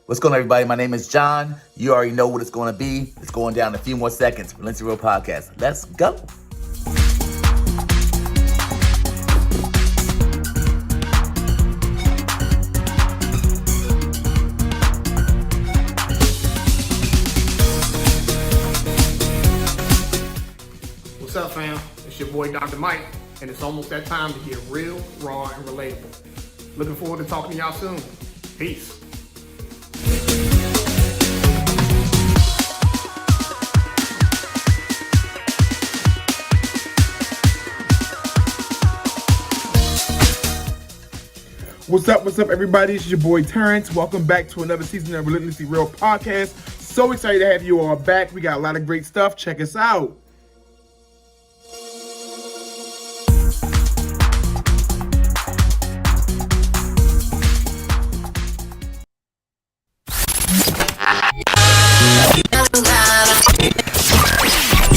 What's going on, everybody? My name is John. You already know what it's going to be. It's going down in a few more seconds. Relentlessly Real Podcast. Let's go. What's up, fam? It's your boy, Dr. Mike, and it's almost that time to get real, raw, and relatable. Looking forward to talking to y'all soon. Peace. What's up, everybody? It's your boy, Terrence. Welcome back to another season of Relentlessly Real Podcast. So excited to have you all back. We got a lot of great stuff. Check us out.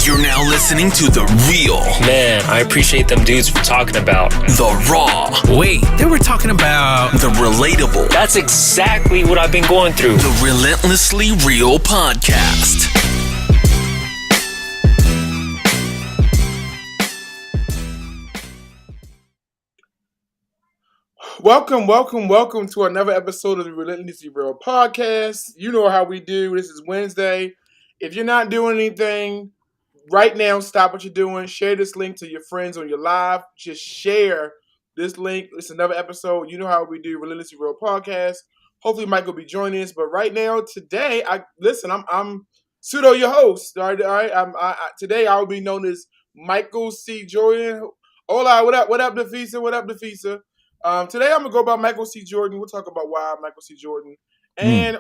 You're now listening to The Real. Man, I appreciate them dudes for talking about The Raw. Wait, they were talking about The Relatable. That's exactly what I've been going through. The Relentlessly Real Podcast. Welcome to another episode of the Relentlessly Real Podcast. You know how we do. This is Wednesday. If you're not doing anything right now, stop what you're doing. Share this link to your friends on your live. Just share this link. It's another episode. You know how we do Relentlessly Real Podcast. Hopefully Mike will be joining us. But right now, today, I'm pseudo your host. All right. Today I will be known as Michael C. Jordan. Hola, what up, Nafisa? What up, Nafisa? Today I'm gonna go about Michael C. Jordan. We'll talk about why Michael C. Jordan. And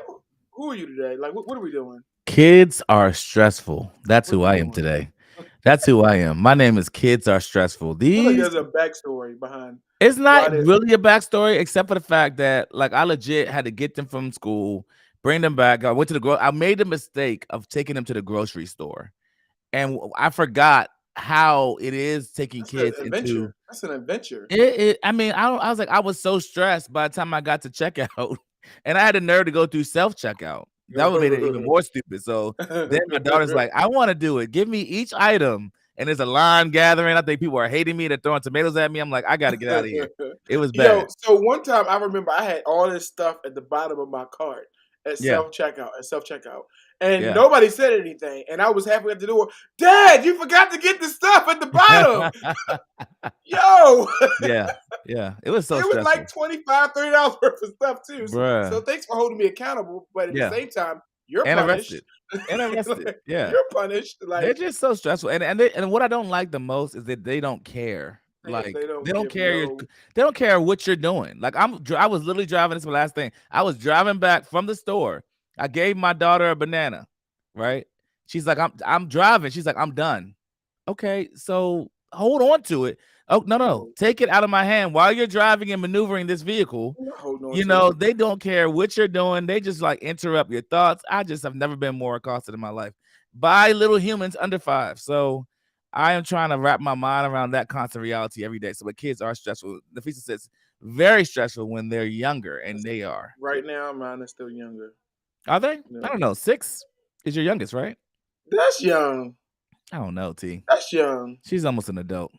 who are you today? Like, what are we doing? Kids are stressful. That's who I am today. That's who I am. My name is Kids Are Stressful. I feel like there's a backstory behind. It's not really a backstory, except for the fact that, like, I legit had to get them from school, bring them back. I went to I made the mistake of taking them to the grocery store, and I forgot how it is taking kids into. That's an adventure. I was like, I was so stressed by the time I got to checkout, and I had the nerve to go through self checkout. That would have made it even more stupid. So then my daughter's like, I want to do it. Give me each item. And there's a line gathering. I think people are hating me. They're throwing tomatoes at me. I'm like, I got to get out of here. It was bad. So one time I remember I had all this stuff at the bottom of my cart at self-checkout. And nobody said anything. And I was halfway at the door. Dad, you forgot to get the stuff at the bottom. Yo. Yeah. It was so stressful. It was like $25, $30 worth of stuff too. So thanks for holding me accountable. But at the same time, you're punished. Arrested. Yeah. You're punished. Like, they're just so stressful. And what I don't like the most is that they don't care. Like they don't care. They don't care what you're doing. Like I was literally driving. This is my last thing. I was driving back from the store. I gave my daughter a banana. Right? She's like, I'm driving. She's like, I'm done. Okay, so hold on to it. Oh no! Take it out of my hand while you're driving and maneuvering this vehicle. They don't care what you're doing. They just like interrupt your thoughts. I just have never been more accosted in my life by little humans under 5. So I am trying to wrap my mind around that constant reality every day. So the kids are stressful. Nafisa says very stressful when they're younger, and they are. Right now, mine is still younger. Are they? No. I don't know. 6 is your youngest, right? That's young. I don't know, T. That's young. She's almost an adult.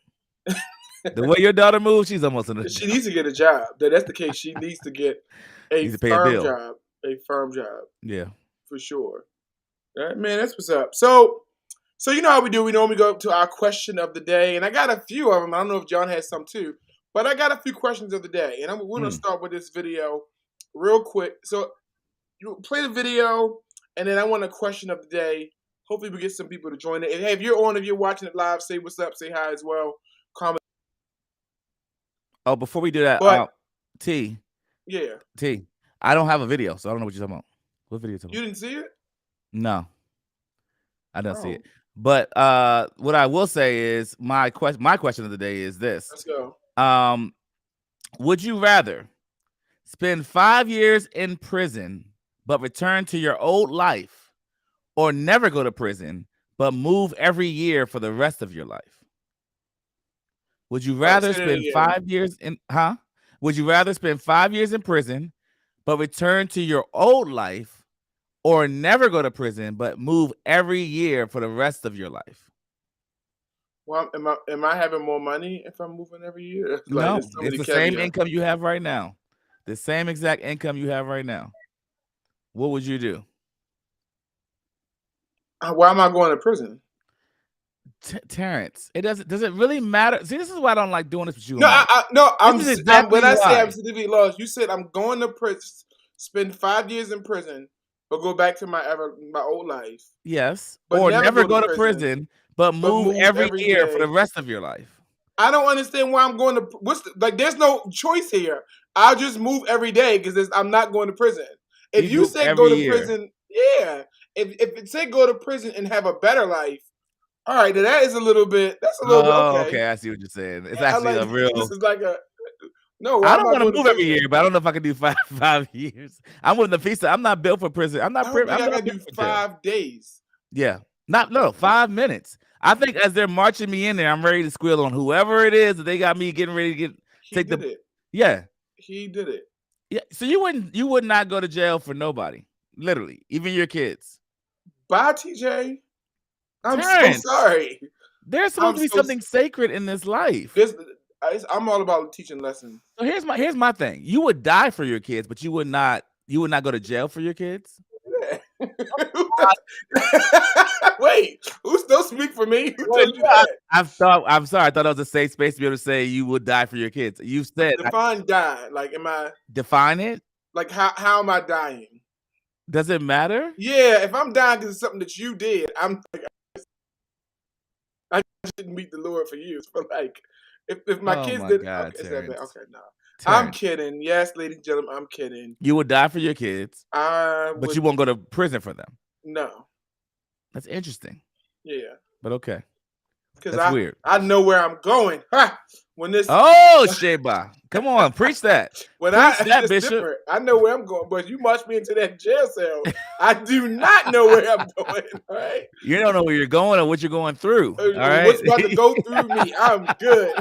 The way your daughter moves, she's almost an adult. She needs to get a job. That's the case. She needs to get a firm job. Yeah. For sure. Man, that's what's up. So you know how we do. We normally go to our question of the day. And I got a few of them. I don't know if John has some too. But I got a few questions of the day. And we're going to start with this video real quick. So you play the video. And then I want a question of the day. Hopefully we get some people to join it. And hey, if you're watching it live, say what's up. Say hi as well. Comment. Oh, before we do that, T. Yeah. T. I don't have a video, so I don't know what you're talking about. What video are you talking about? You didn't see it? No. I don't see it. But what I will say is my question of the day is this. Let's go. Would you rather spend 5 years in prison but return to your old life, or never go to prison but move every year for the rest of your life? Would you rather spend 5 years in Would you rather spend 5 years in prison but return to your old life, or never go to prison but move every year for the rest of your life? Well, am I having more money if I'm moving every year? Like, No, there's so it's many the same caveats. income you have right now. The same exact income you have right now. What would you do? Why am I going to prison? Terrence, does it really matter? See, this is why I don't like doing this with you, No, Mike. I'm This is when exactly I say I'm why. significantly lost, you said I'm going to prison, spend 5 years in prison, but go back to my old life, Yes, but or never never go to go to prison, prison, but but move move every every year for the day. rest of your life. I don't understand why I'm going to. There's no choice here. I'll just move every day because I'm not going to prison. If You you move said go every to year. prison, yeah. If it said go to prison and have a better life, all right, then that is a little bit. That's a little bit Oh, okay. okay. I see what you're saying. It's I actually like a this real. is like a no. Why I am don't I want to going to move every prison? year, but I don't know if I can do five years. I'm with the FISA. I'm not built for prison. I'm I not. don't think I'm I not gotta built do for jail. 5 days. Yeah, no, 5 minutes. I think as they're marching me in there, I'm ready to squeal on whoever it is that they got me getting ready to He take did the. it. Yeah, He did it. yeah. So you would not go to jail for nobody, literally, even your kids. Bye, TJ. I'm so Terrence, sorry. there's supposed I'm to be so. something sacred in this life. I'm all about teaching lessons. So here's my thing. You would die for your kids, but you would not go to jail for your kids. Yeah. Wait, don't speak for me. Who Wait, told you no, that? I'm sorry. I thought that was a safe space to be able to say you would die for your kids. You said Define die. Like, am I define it. like how am I dying? Does it matter? Yeah, if I'm dying because it's something that you did, I'm like, I shouldn't meet the Lord for you. But like, if my Oh kids my did, God, okay, is that bad? Terrence. Okay, no, I'm Terrence, kidding. Yes, ladies and gentlemen, I'm kidding. you would die for your kids, I but would you won't go to prison for them. no. That's interesting, Yeah, but okay. because That's weird. I know where I'm going. Ha! When this Oh, Sheba, come on, preach that. when Preach that, it's Bishop. different. I know where I'm going, but you march me into that jail cell. I do not know where I'm going. All right, You don't know where you're going or what you're going through. All right, what's about to go through me? I'm good.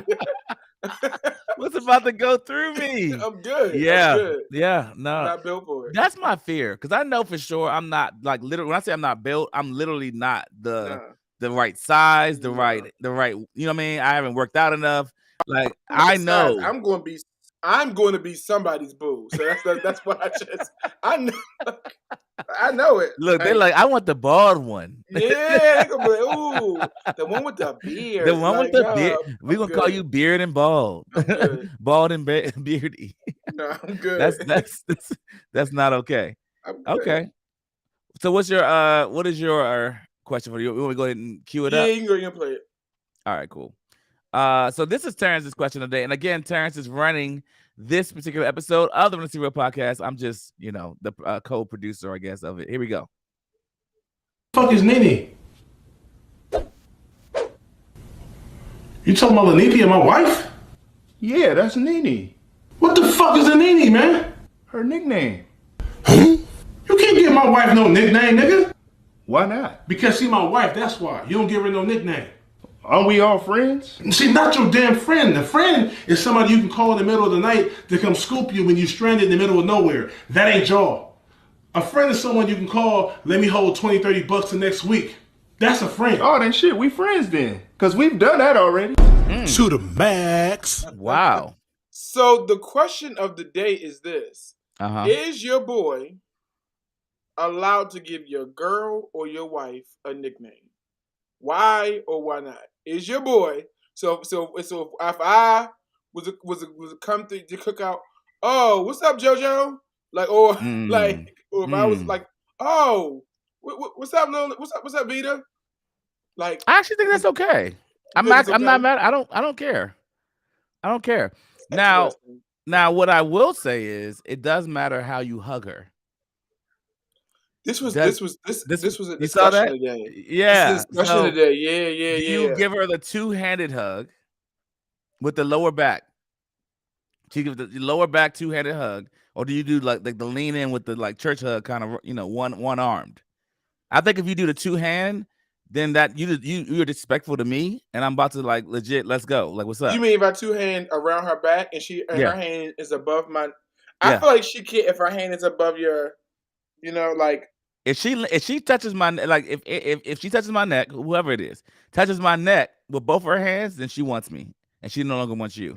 what's about to go through me? I'm good. Yeah, I'm good. yeah, I'm no. not built for it. That's my fear because I know for sure I'm not like literally. When I say I'm not built, I'm literally not the right size, the right. You know what I mean? I haven't worked out enough. Like I know I'm going to be somebody's boo. So that's what I know. I know it. Look, they're like, I want the bald one. Yeah, they're gonna be like, ooh, the one with the beard. The one with the beard. We're I'm gonna call you Beard and Bald. I'm good. Bald and beardy. No, I'm good. That's not okay. I'm good. Okay. So what is your question for you? We want to go ahead and cue it up? Yeah, you can go ahead and play it. All right, cool. So this is Terrence's question of the day. And again, Terrence is running this particular episode of the Real Podcast. I'm just, the co-producer, I guess, of it. Here we go. Fuck is Nene? You talking about Lenini and my wife? Yeah, that's Nene. What the fuck is a Nene, man? Her nickname. You can't give my wife no nickname, nigga. Why not? Because she my wife, that's why. You don't give her no nickname. Aren't we all friends? See, not your damn friend. A friend is somebody you can call in the middle of the night to come scoop you when you're stranded in the middle of nowhere. That ain't y'all. A friend is someone you can call, let me hold 20, 30 bucks the next week. That's a friend. Oh, then shit, we friends then. Because we've done that already. To the max. Wow. So the question of the day is this. Uh-huh. Is your boy allowed to give your girl or your wife a nickname? Why or why not? Is your boy so if I was come to the cookout, oh, what's up, JoJo? Like or if I was like, oh, what's up, Lil? What's up, Vita? Like, I actually think that's okay. I'm not mad. I don't care. I don't care. Now what I will say is it does matter how you hug her. This was a discussion today. Yeah. This is a discussion today. Yeah. Do you give her the two-handed hug with the lower back? Do you give the lower back two-handed hug, or do you do like the lean in with the like church hug kind of one armed? I think if you do the two-hand, then that you're disrespectful to me, and I'm about to like legit. Let's go. Like, what's up? You mean if I two hand around her back and her hand is above my? I feel like she can't if her hand is above your, like if she touches my like if she touches my neck, whoever it is, touches my neck with both her hands, then she wants me, and she no longer wants you.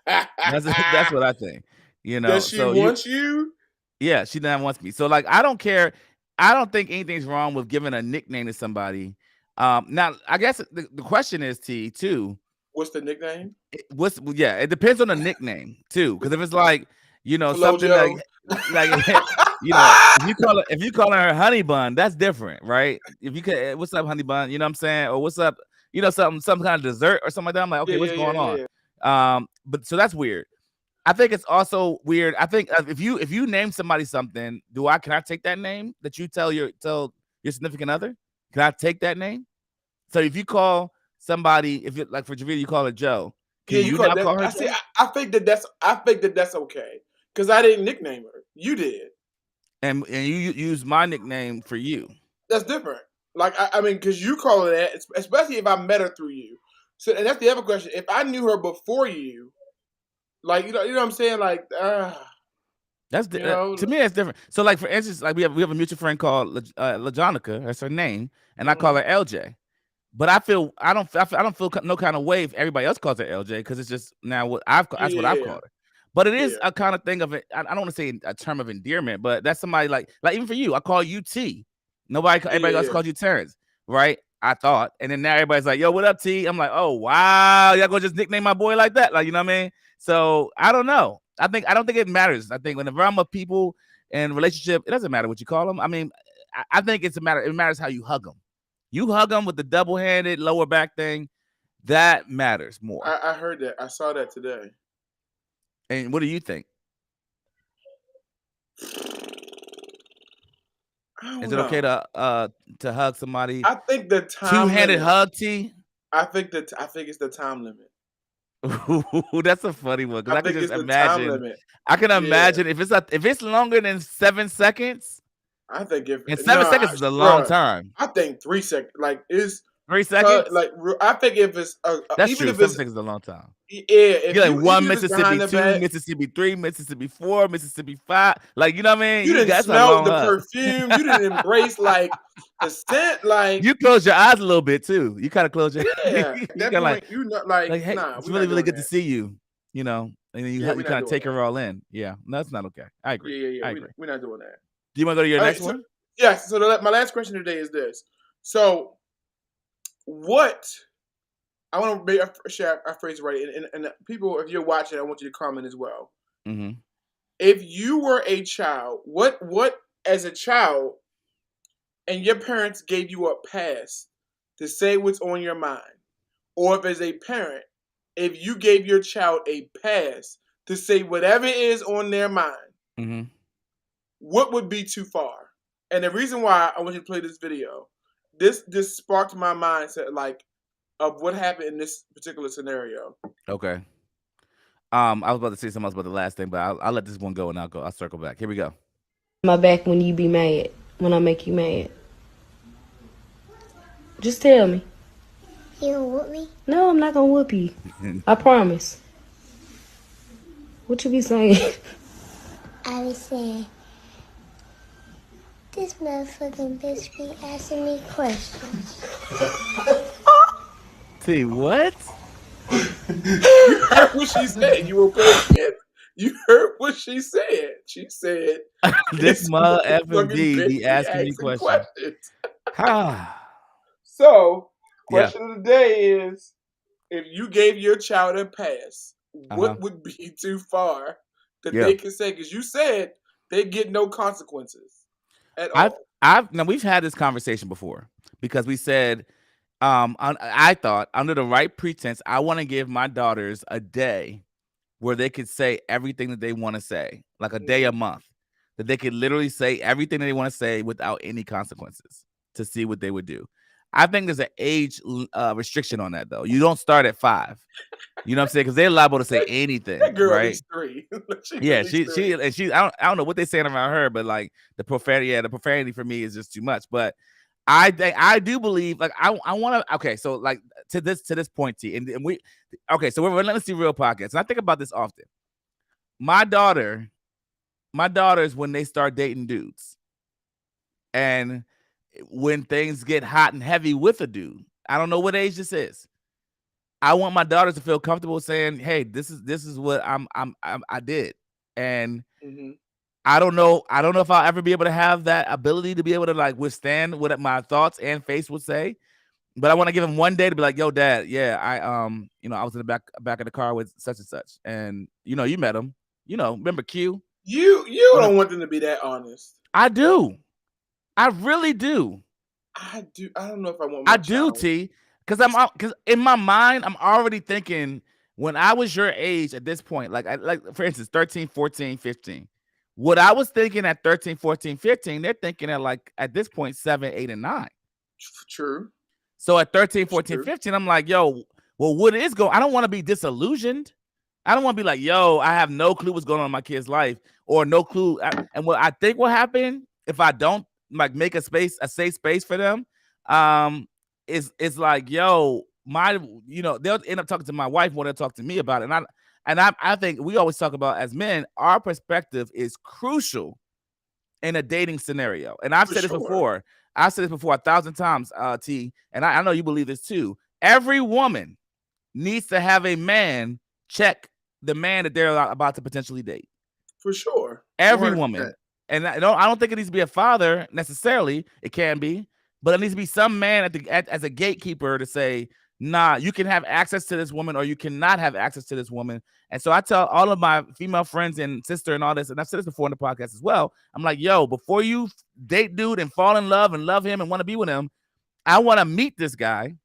That's what I think. Does she So want you? yeah, she now wants me. So like, I don't care. I don't think anything's wrong with giving a nickname to somebody. Now I guess the question is T too. What's the nickname? It depends on the nickname too. Because if it's like something Flojo. like if you call her honey bun, that's different, right? If you could, what's up, honey bun? You know what I'm saying? Or what's up? Some kind of dessert or something like that. I'm like, okay, what's going on? But so that's weird. I think it's also weird. I think if you name somebody something, can I take that name that you tell your significant other? Can I take that name? So if you call somebody, if it like for Javita, you call her Joe. Can you now call her Joe? I think that that's okay because I didn't nickname her. You did, and you use my nickname for you. That's different. Like I mean, because you call her that, especially if I met her through you. So, and that's the other question. If I knew her before you. Like you know what I'm saying? Like that's to me that's different. So like for instance, like we have a mutual friend called LaJonica, that's her name, and I call her LJ. But I don't feel no kind of way if everybody else calls her LJ because it's just now what I've called her. But it is a kind of thing of it. I don't want to say a term of endearment, but that's somebody like even for you, I call you T. Everybody else calls you Terrence, right? I thought, and then now everybody's like, "Yo, what up, T?" I'm like, "Oh wow, y'all gonna just nickname my boy like that?" Like, you know what I mean? So I don't know. I don't think it matters. I think whenever I'm with people in a relationship, it doesn't matter what you call them. I mean, I think it matters how you hug them. You hug them with the double-handed lower back thing. That matters more. I heard that. I saw that today. And what do you think? Is it okay to hug somebody? I think the time two-handed hug, T. I think it's the time limit. Ooh, that's a funny one because I can just imagine. I can imagine if it's longer than 7 seconds. I think if 7 seconds is a long time. I think 3 seconds, like is 3 seconds. Like I think if it's that's even true. If 7 seconds is a long time. Yeah, if you're like 1 Mississippi, 2 Mississippi, 3 Mississippi, 4 Mississippi, 5. Like you know what I mean? You didn't smell the perfume. You didn't embrace like the scent. Like you close your eyes a little bit too. You kind of close your like hey, nah, it's really really good to see you. You know, and then you kind of take her all in. Yeah, no, that's not okay. I agree. Yeah. I agree. We're not doing that. Do you want to go to your next one? Yes. So my last question today is this. So, what I want to share a phrase right, and people, if you're watching, I want you to comment as well. Mm-hmm. If you were a child, what as a child, and your parents gave you a pass to say what's on your mind, or if as a parent, if you gave your child a pass to say whatever is on their mind, what would be too far? And the reason why I want you to play this video, this sparked my mindset, like, of what happened in this particular scenario. Okay. I was about to say something else about the last thing, but I'll let this one go and I'll circle back. Here we go. My back when you be mad, when I make you mad. Just tell me. You gonna whoop me? No, I'm not gonna whoop you. I promise. What you be saying? I be saying, this motherfucking bitch be asking me questions. See what? You heard what she said. You were playing. You heard what she said. She said, "This mother FMD be asking me questions." So, question of the day is: if you gave your child a pass, what would be too far that they can say? Because you said they get no consequences at all. Now we've had this conversation before because we said. I thought under the right pretense, I want to give my daughters a day where they could say everything that they want to say, like a day a month, that they could literally say everything that they want to say without any consequences to see what they would do. I think there's an age restriction on that, though. You don't start at 5. You know what I'm saying? Because they're liable to say anything. That girl right? is 3. she I don't know what they're saying around her, but like the profanity for me is just too much. But I do believe, like, I want to. Okay, so like to this point, T, and we. Okay, so we're Relentlessly Real podcast, and I think about this often. My daughter my daughters, when they start dating dudes, and when things get hot and heavy with a dude, I don't know what age this is. I want my daughters to feel comfortable saying, "Hey, this is what I did," and I don't know if I'll ever be able to have that ability to be able to like withstand what my thoughts and face would say. But I want to give him one day to be like, "Yo, Dad, yeah, I was in the back of the car with such and such, and you met him, remember Q? You don't want them to be that honest. I do, I really do. I do. I don't know if I want my child. T, because in my mind, I'm already thinking when I was your age at this point, like for instance, 13, 14, 15. What I was thinking at 13, 14, 15, they're thinking at like at this point 7, 8, and 9. True. So at 13, 14, 15, I'm like, yo, well, what is going? I don't want to be disillusioned. I don't want to be like, yo, I have no clue what's going on in my kid's life, or no clue. And what I think will happen if I don't like make a safe space for them, is like, yo, they'll end up talking to my wife more than talk to me about it. And I think we always talk about as men, our perspective is crucial in a dating scenario. And I've said this before. I've said this before 1,000 times, T, and I know you believe this too. Every woman needs to have a man check the man that they're about to potentially date. For sure. Every 100%. Woman. And I don't think it needs to be a father necessarily. It can be, but it needs to be some man as a gatekeeper to say, nah, you can have access to this woman or you cannot have access to this woman. And so I tell all of my female friends and sister and all this, and I've said this before in the podcast as well. I'm like, yo, before you date dude and fall in love and love him and want to be with him, I want to meet this guy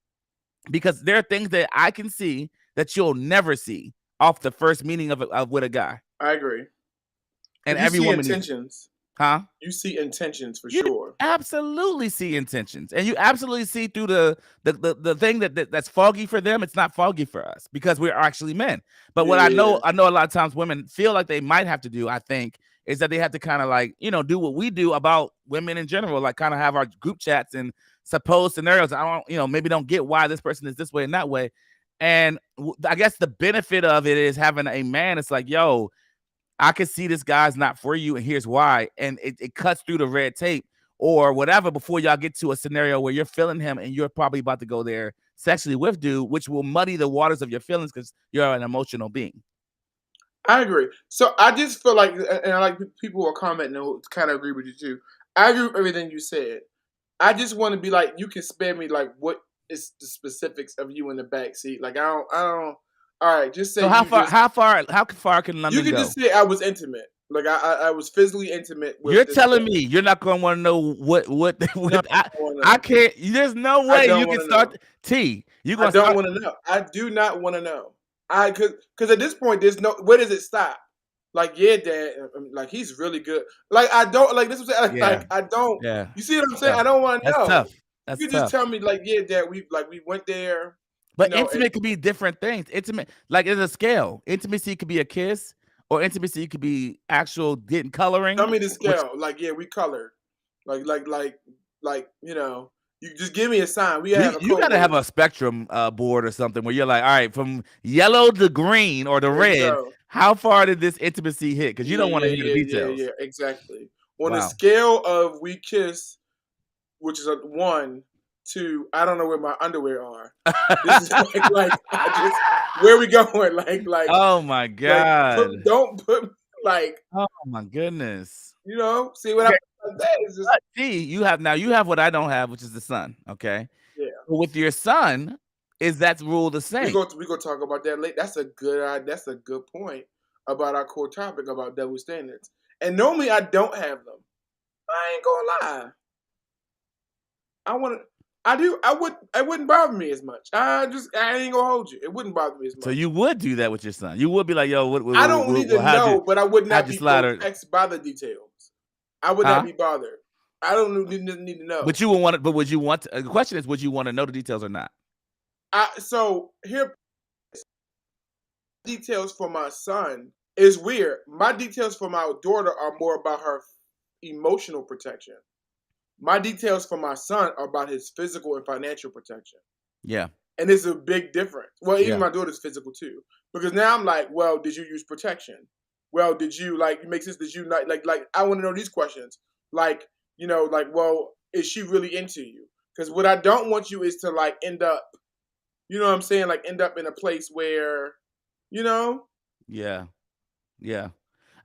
because there are things that I can see that you'll never see off the first meeting of with a guy. I agree. And you every see woman intentions. Huh? You see intentions for you sure. Absolutely see intentions, and you absolutely see through the thing that's foggy for them. It's not foggy for us because we're actually men. But what I know a lot of times women feel like they might have to do, I think, is that they have to kind of like do what we do about women in general, like kind of have our group chats and suppose scenarios. I don't maybe don't get why this person is this way and that way, and I guess the benefit of it is having a man. It's like, yo, I can see this guy's not for you, and here's why. And it cuts through the red tape or whatever before y'all get to a scenario where you're feeling him and you're probably about to go there sexually with dude, which will muddy the waters of your feelings because you're an emotional being. I agree. So I just feel like, and I like people who are commenting who kind of agree with you too. I agree with everything you said. I just want to be like, you can spare me like what is the specifics of you in the back seat. Like I don't. All right, just say. So how far can London go? You can just say I was intimate. Like I was physically intimate. With you're telling me you're not going to want to know what I can't. There's no way you can start. T. You I don't want to know. I do not want to know. Because at this point, there's no. Where does it stop? Like, yeah, Dad. Like he's really good. Like I don't like this. Was like I don't. Yeah. You see what I'm saying? I don't want to know. That's tough. That's you just tell me like, yeah, Dad. We went there. But intimate could be different things. Intimate, like there's a scale. Intimacy could be a kiss, or intimacy could be actual getting coloring. Tell me the scale. Like, yeah, we colored. Like, you just give me a sign. You got to have a spectrum board or something where you're like, all right, from yellow to green or to red, how far did this intimacy hit? Because you don't want to hear the details. Yeah, exactly. On a scale of we kiss, which is a 1. 2, I don't know where my underwear are. This is like where we going? Like. Oh my god! Like, don't put like. Oh my goodness! See what I'm like that is just. See, you have what I don't have, which is the son. Okay. Yeah. But with your son, is that rule the same? We go talk about that later. That's a good point about our core topic about double standards. And normally I don't have them. I ain't gonna lie. It wouldn't bother me as much. I ain't gonna hold you. It wouldn't bother me as much. So you would do that with your son. You would be like, yo, I don't need to know, but I would not be perplexed by the details. I would not be bothered. I don't need to know. But you would want it. But would you want? The question is, would you want to know the details or not? So here, details for my son is weird. My details for my daughter are more about her emotional protection. My details for my son are about his physical and financial protection. Yeah. And it's a big difference. Well, even my daughter's physical too. Because now I'm like, well, did you use protection? well, did you like it makes sense? Did you not like I want to know these questions? Like, well, is she really into you? Because what I don't want you is to like end up, you know what I'm saying? Like end up in a place where, you know. Yeah. Yeah.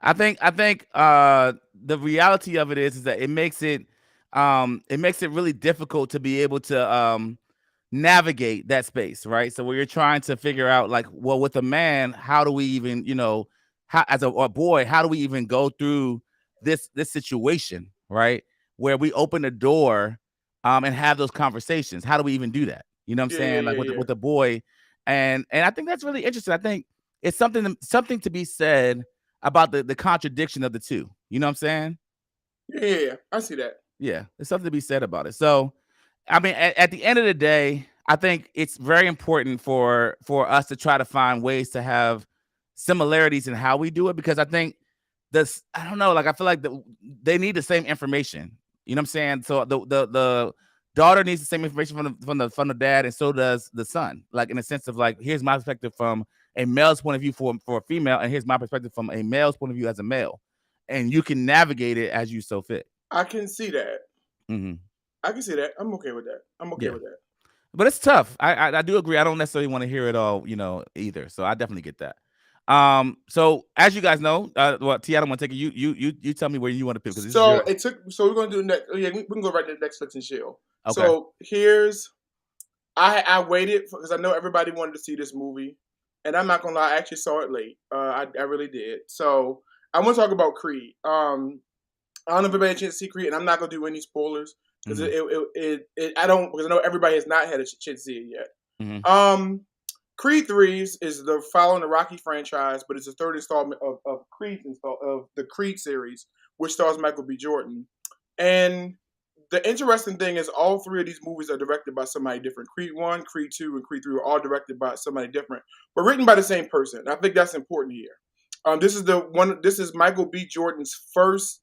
I think the reality of it is that it makes it really difficult to be able to navigate that space, right? So where you're trying to figure out like, well, with a man, how do we even, how as a boy, how do we even go through this situation, right? Where we open the door and have those conversations. How do we even do that? You know what I'm Yeah, yeah, saying? Like yeah, with the boy. And I think that's really interesting. I think it's something to be said about the contradiction of the two. You know what I'm saying? yeah. I see that. Yeah, there's something to be said about it. So, I mean, at the end of the day, I think it's very important for us to try to find ways to have similarities in how we do it because I think this I don't know, like I feel like they need the same information. You know what I'm saying? So the daughter needs the same information from the dad, and so does the son. Like in a sense of like, here's my perspective from a male's point of view for a female, and here's my perspective from a male's point of view as a male, and you can navigate it as you so fit. I can see that. Mm-hmm. I can see that. I'm okay with that. I'm okay Yeah. with that. But it's tough. I do agree. I don't necessarily want to hear it all, either. So I definitely get that. So as you guys know, well, T, I don't want to take it. You tell me where you want to pick because this is your. So we're gonna do next. Yeah, we can go right to Netflix and chill. Okay. So I waited because I know everybody wanted to see this movie, and I'm not gonna lie, I actually saw it late. I really did. So I want to talk about Creed. I don't know if everybody had a chance to see Creed, and I'm not gonna do any spoilers because I don't because I know everybody has not had a chance to see it yet. Mm-hmm. Creed 3 is the following the Rocky franchise, but it's the third installment of the Creed series, which stars Michael B. Jordan. And the interesting thing is all three of these movies are directed by somebody different. Creed 1, Creed 2, and Creed 3 are all directed by somebody different, but written by the same person. I think that's important here. This is Michael B. Jordan's first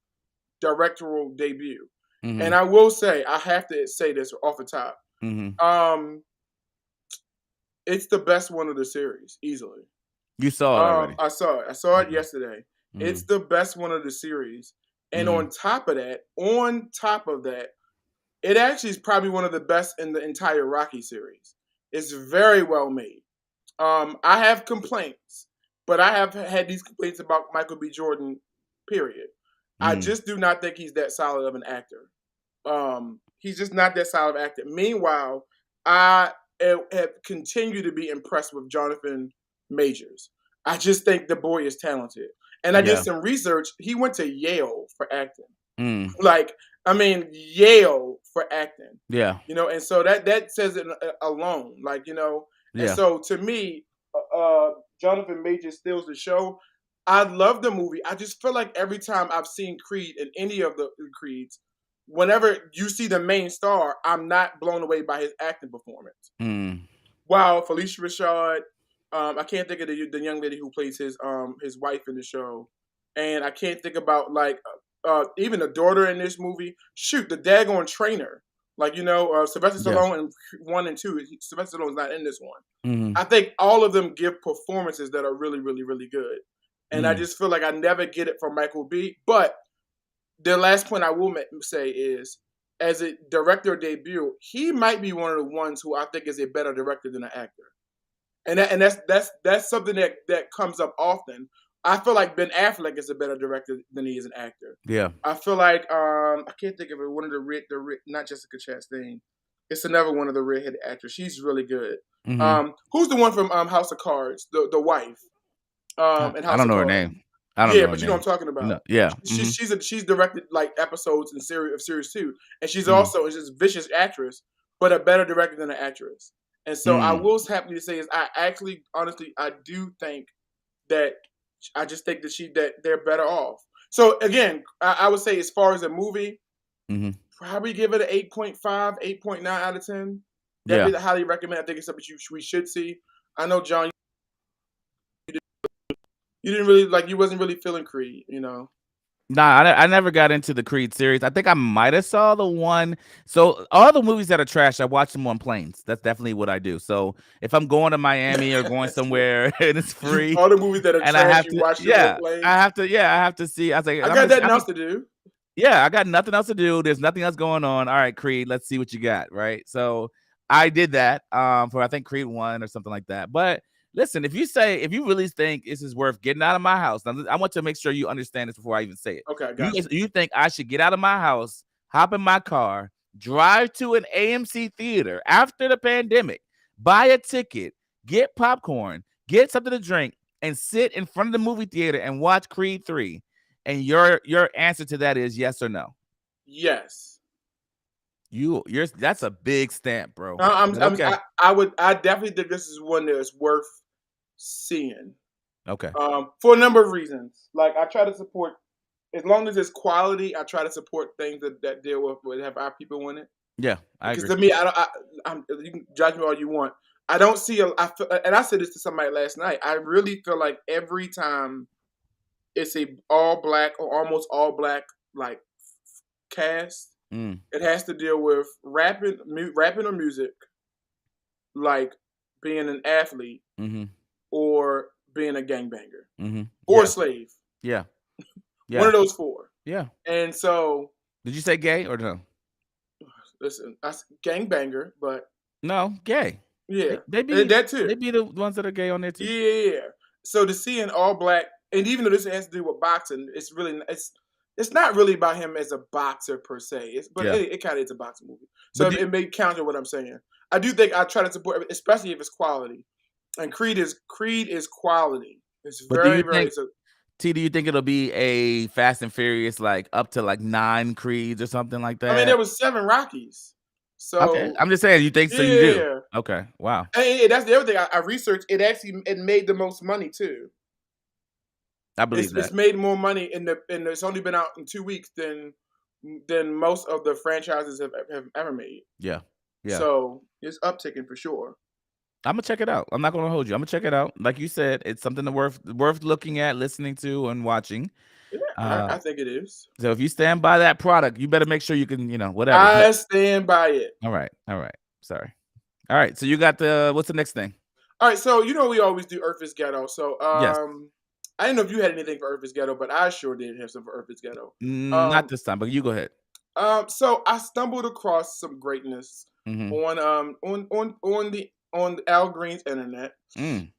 directorial debut. Mm-hmm. And I will say, I have to say this off the top. Mm-hmm. It's the best one of the series, easily. You saw it already. I saw it. I saw it yesterday. Mm-hmm. It's the best one of the series. And on top of that, it actually is probably one of the best in the entire Rocky series. It's very well made. I have complaints, but I have had these complaints about Michael B. Jordan, period. I just do not think he's that solid of an actor. He's just not that solid of an actor. Meanwhile, I have continued to be impressed with Jonathan Majors. I just think the boy is talented. And I did some research. He went to Yale for acting. Yale for acting. Yeah. And so that says it alone. And so to me, Jonathan Majors steals the show. I love the movie. I just feel like every time I've seen Creed in any of the Creeds, whenever you see the main star, I'm not blown away by his acting performance. Wow, Felicia Rashad, I can't think of the young lady who plays his wife in the show, and I can't think about even the daughter in this movie. Shoot, the daggone trainer, Sylvester Stallone in 1 and 2. Sylvester Stallone's not in this one. I think all of them give performances that are really, really, really good, and I just feel like I never get it from Michael B. But the last point I will say is, as a director debut, he might be one of the ones who I think is a better director than an actor. And that's something that comes up often. I feel like Ben Affleck is a better director than he is an actor. Yeah. I feel like I can't think of it. One of the not Jessica Chastain. It's another one of the redheaded actors. She's really good. Who's the one from House of Cards? The wife. In House I don't know her name. I don't know. But you know what I'm talking about. No, yeah. She's directed episodes in series 2, and she's also a vicious actress, but a better director than an actress. And so I will happy to say is I actually honestly I do think that I just think that they're better off. So again, I would say as far as a movie, probably give it an 8.5, 8.9 out of 10. Definitely highly recommend. I think it's something we should see. I know John. You didn't really you wasn't really feeling Creed, Nah, I never got into the Creed series. I think I might have saw the one. So all the movies that are trash, I watch them on planes. That's definitely what I do. So if I'm going to Miami or going somewhere and it's free, All the movies that are and I trash, have you to, watch them on yeah, planes. I have to, yeah, I have to see. I was like, I got nothing else to do. Yeah, I got nothing else to do. There's nothing else going on. All right, Creed, let's see what you got. Right. So I did that for I think Creed 1 or something like that. But listen, if you really think this is worth getting out of my house, now I want to make sure you understand this before I even say it. Okay, got You think I should get out of my house, hop in my car, drive to an AMC theater after the pandemic, buy a ticket, get popcorn, get something to drink, and sit in front of the movie theater and watch Creed 3? And your answer to that is yes or no? Yes. You're that's a big stamp, bro. Okay. I definitely think this is one that's worth seeing. Okay. For a number of reasons. Like I try to support, as long as it's quality, I try to support things that deal with have our people in it. Yeah, I Because agree. to me, you can judge me all you want. I don't see and I said this to somebody last night. I really feel like every time it's a all black or almost all black like cast, it has to deal with rapping or music, like being an athlete or being a gangbanger or a slave. Yeah. One of those four. Yeah. And so, did you say gay or no? Listen, I gangbanger, but no, gay. Yeah, maybe that too. Maybe the ones that are gay on there too. Yeah. So to see an all black, and even though this has to do with boxing, it's not really about him as a boxer per se. It kind of is a boxing movie. So it may counter what I'm saying. I do think I try to support, especially if it's quality. And Creed is quality. It's very. T, do you think it'll be a Fast and Furious like up to like 9 Creeds or something like that? I mean, there was 7 Rockies. So okay, I'm just saying, you think so? You do. Okay, wow. And that's the other thing I researched. It made the most money too. I believe that it's made more money and it's only been out in 2 weeks than most of the franchises have ever made. Yeah. So it's upticking for sure. I'm gonna check it out. I'm not gonna hold you. I'm gonna check it out. Like you said, it's something worth looking at, listening to, and watching. Yeah, I think it is. So if you stand by that product, you better make sure you can, whatever. I stand by it. All right. Sorry. All right. So you got what's the next thing? All right. So we always do Earth is Ghetto. So yes. I didn't know if you had anything for Earth is Ghetto, but I sure did have some for Earth is Ghetto. Not this time, but you go ahead. So I stumbled across some greatness on Al Green's internet. And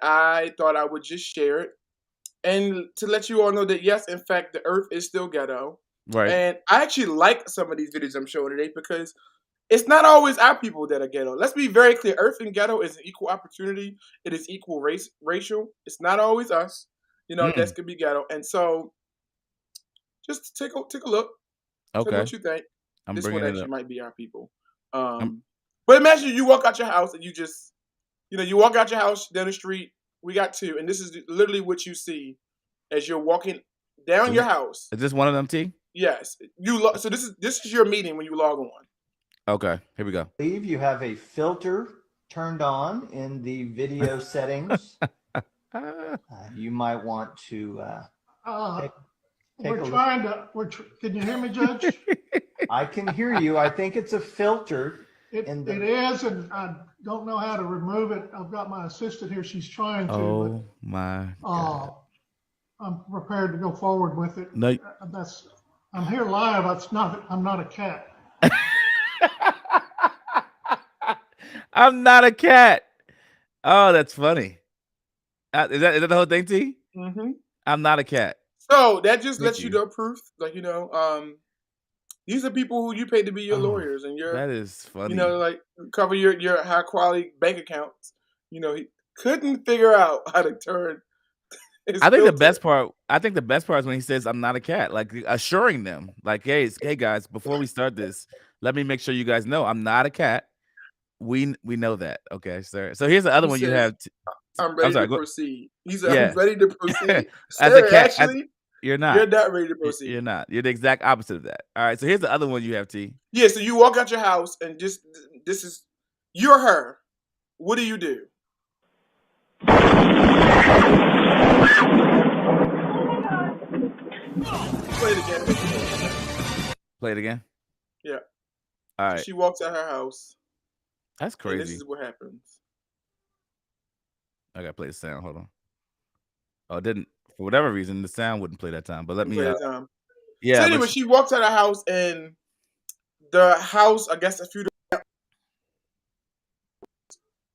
I thought I would just share it. And to let you all know that, yes, in fact, the Earth is still ghetto. Right. And I actually like some of these videos I'm showing today because it's not always our people that are ghetto. Let's be very clear. Earth and ghetto is an equal opportunity. It is equal racial. It's not always us. That could be ghetto. And so just take a look. Okay. Tell me what you think. This one actually might be our people. But imagine you walk out your house and you just, you walk out your house down the street. We got 2, and this is literally what you see as you're walking down your house. Is this one of them, T? Yes. So this is your meeting when you log on. Okay, here we go. I believe you have a filter turned on in the video settings. You might want to we're trying to. Can you hear me, Judge? I can hear you. I think it's a filter. It is, and I don't know how to remove it. I've got my assistant here. She's trying to. Oh my God. I'm prepared to go forward with it. No. I'm here live. I'm not a cat. I'm not a cat. Oh, that's funny. Is that the whole thing, T? Mm-hmm. I'm not a cat. So that just lets you know proof. Like, these are people who you paid to be your lawyers, and that is funny. Like cover your high quality bank accounts. He couldn't figure out how to turn. I think the best part is when he says, "I'm not a cat," like assuring them, like, "Hey guys, before we start this, let me make sure you guys know I'm not a cat. We know that, okay, sir." So here's the other one you have. I'm ready to proceed. He said, "I'm ready to proceed." As a cat, actually. You're not. You're not ready to proceed. You're not. You're the exact opposite of that. All right. So here's the other one you have, T. Yeah. So you walk out your house and you're her. What do you do? Play it again. Play it again. Yeah. All right. She walks out her house. That's crazy. And this is what happens. I gotta play the sound. Hold on. Oh, it didn't, for whatever reason, the sound wouldn't play that time. But let me. Yeah. Yeah. So anyway, she walks out of the house, and the house, I guess, a few.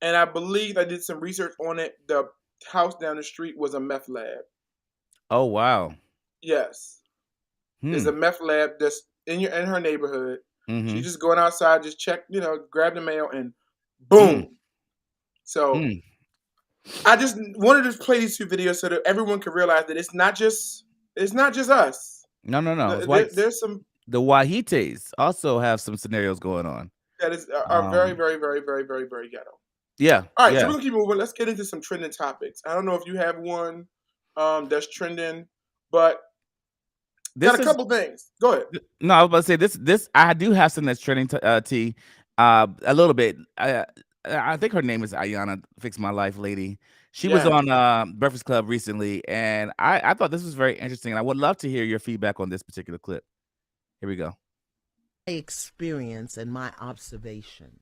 And I believe I did some research on it. The house down the street was a meth lab. Oh wow. Yes. There's a meth lab that's in her neighborhood. Mm-hmm. She's just going outside, just check, grab the mail, and boom. So I just wanted to play these two videos so that everyone can realize that it's not just us. No. There's some. The Wahites also have some scenarios going on that are very, very, very, very, very, very ghetto. Yeah. All right, so we're gonna keep moving. Let's get into some trending topics. I don't know if you have one that's trending, but got a couple things. Go ahead. No, I was about to say this. I do have something that's trending. T, a little bit. I think her name is Ayana, Fix My Life Lady. She was on Breakfast Club recently, and I thought this was very interesting. And I would love to hear your feedback on this particular clip. Here we go. My experience and my observation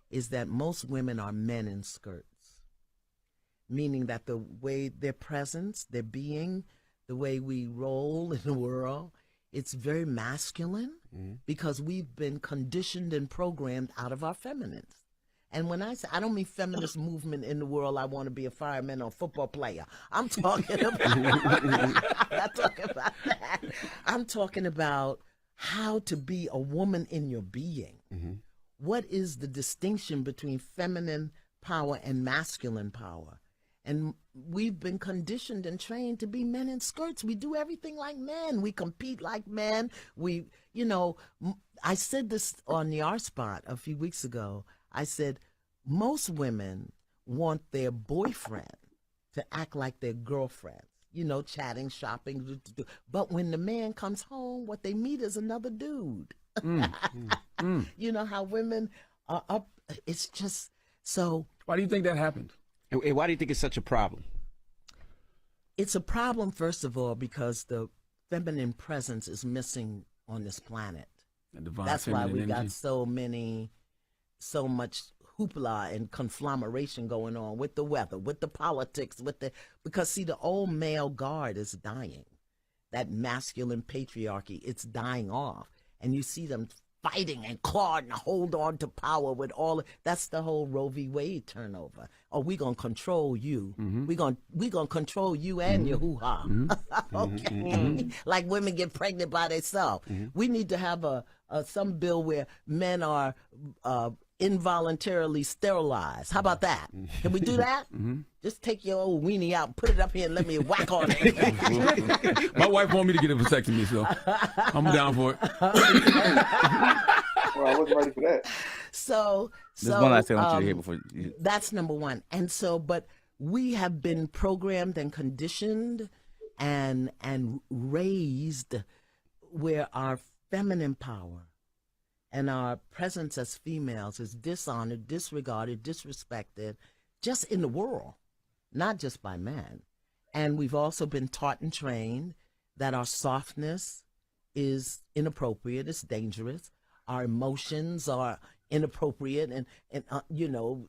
is that most women are men in skirts, meaning that the way their presence, their being, the way we roll in the world, it's very masculine because we've been conditioned and programmed out of our feminines. And when I say, I don't mean feminist movement in the world, I want to be a fireman or a football player. I'm talking about, I'm not talking about that. I'm talking about how to be a woman in your being. What is the distinction between feminine power and masculine power? And we've been conditioned and trained to be men in skirts. We do everything like men. We compete like men. I said this on the R Spot a few weeks ago. I said, most women want their boyfriend to act like their girlfriend, chatting, shopping. But when the man comes home, what they meet is another dude. You know how women are up. It's just so. Why do you think that happened? And why do you think it's such a problem? It's a problem, first of all, because the feminine presence is missing on this planet. That's why we got so much hoopla and conglomeration going on with the weather, with the politics, because see, the old male guard is dying. That masculine patriarchy, it's dying off. And you see them fighting and clawing to hold on to power with that's the whole Roe v. Wade turnover. Oh, we gonna control you. We gonna control you and your hoo-ha. Okay. Like women get pregnant by themselves. We need to have some bill where men are involuntarily sterilized. How about that? Can we do that? Just take your old weenie out and put it up here and let me whack on it. My wife want me to get a vasectomy, so I'm down for it. Well, I wasn't ready for that. So there's one last thing I want you to hear before that's number one. And so, but we have been programmed and conditioned and raised where our feminine power and our presence as females is dishonored, disregarded, disrespected, just in the world, not just by men. And we've also been taught and trained that our softness is inappropriate, it's dangerous. Our emotions are inappropriate, and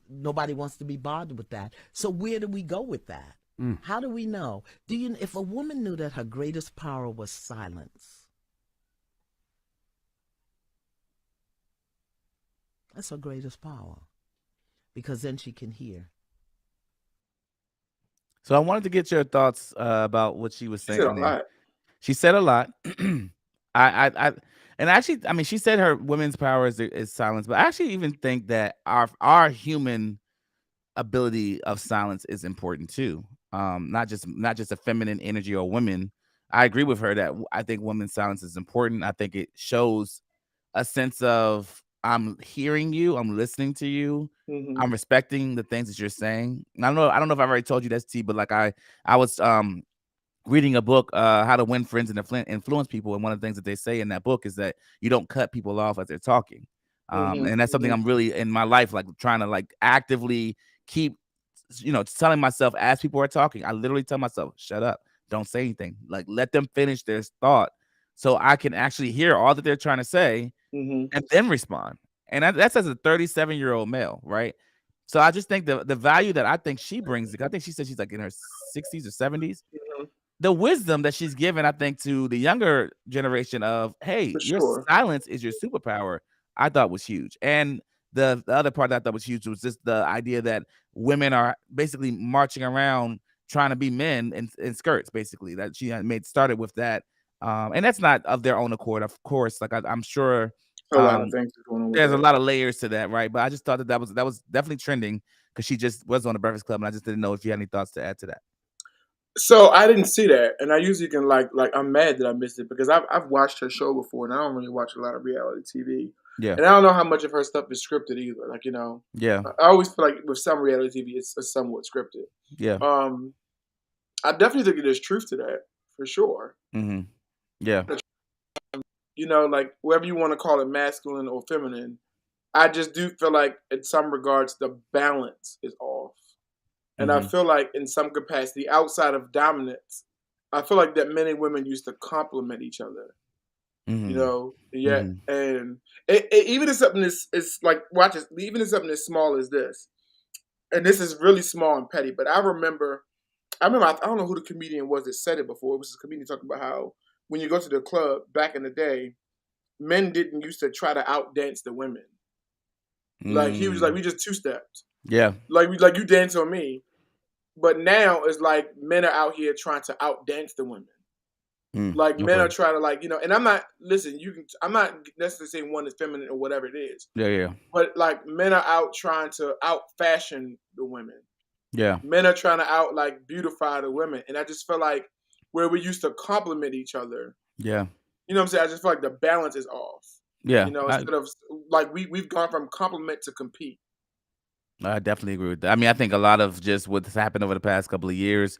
nobody wants to be bothered with that. So where do we go with that? How do we know? If a woman knew that her greatest power was silence, that's her greatest power, because then she can hear. So I wanted to get your thoughts about what she was saying. She said a lot. She said a lot. And actually, I mean, she said her women's power is silence, but I actually even think that our human ability of silence is important too. Not just a feminine energy or women. I agree with her that I think women's silence is important. I think it shows a sense of I'm hearing you, I'm listening to you, I'm respecting the things that you're saying. And I don't know if I've already told you this, T, but like I was reading a book, How to Win Friends and Influence People, and one of the things that they say in that book is that you don't cut people off as they're talking. And that's something I'm really in my life, like trying to like actively keep, telling myself as people are talking, I literally tell myself, shut up. don't say anything. Like, let them finish their thought so I can actually hear all that they're trying to say and then respond. And that's as a 37-year-old male, right? So I just think the value that I think she brings, I think she said she's like in her 60s or 70s. The wisdom that she's given, I think, to the younger generation of, hey, your silence is your superpower, I thought was huge. And the other part that I thought was huge was just the idea that women are basically marching around trying to be men in skirts, basically. That she had started with that. And that's not of their own accord, of course. Like I'm sure a lot of things going on with there's that. a lot of layers to that, right? But I just thought that was definitely trending because she just was on the Breakfast Club, and I just didn't know if you had any thoughts to add to that. So I didn't see that, and I usually can like I'm mad that I missed it because I've watched her show before, and I don't really watch a lot of reality TV. Yeah, and I don't know how much of her stuff is scripted either. Like yeah, I always feel like with some reality TV, it's somewhat scripted. Yeah, I definitely think there's truth to that for sure. Yeah, like whether you want to call it masculine or feminine, I just do feel like in some regards the balance is off. And I feel like in some capacity, outside of dominance, I feel like that men and women used to complement each other. And even if something is like, watch this, even if something as small as this, and this is really small and petty, but I remember, I don't know who the comedian was that said it before. It was a comedian talking about how when you go to the club back in the day, men didn't used to try to outdance the women. Like he was like, we just two-stepped. Yeah. Like you dance on me. But now it's like men are out here trying to outdance the women. Like men are trying to and I'm not I'm not necessarily saying one is feminine or whatever it is. Yeah. But like men are out trying to out fashion the women. Yeah. Men are trying to out beautify the women. And I just feel like where we used to compliment each other. Yeah. You know what I'm saying? I just feel like the balance is off. Yeah. Instead of we've gone from compliment to compete. I definitely agree with that. I mean, I think a lot of just what's happened over the past couple of years,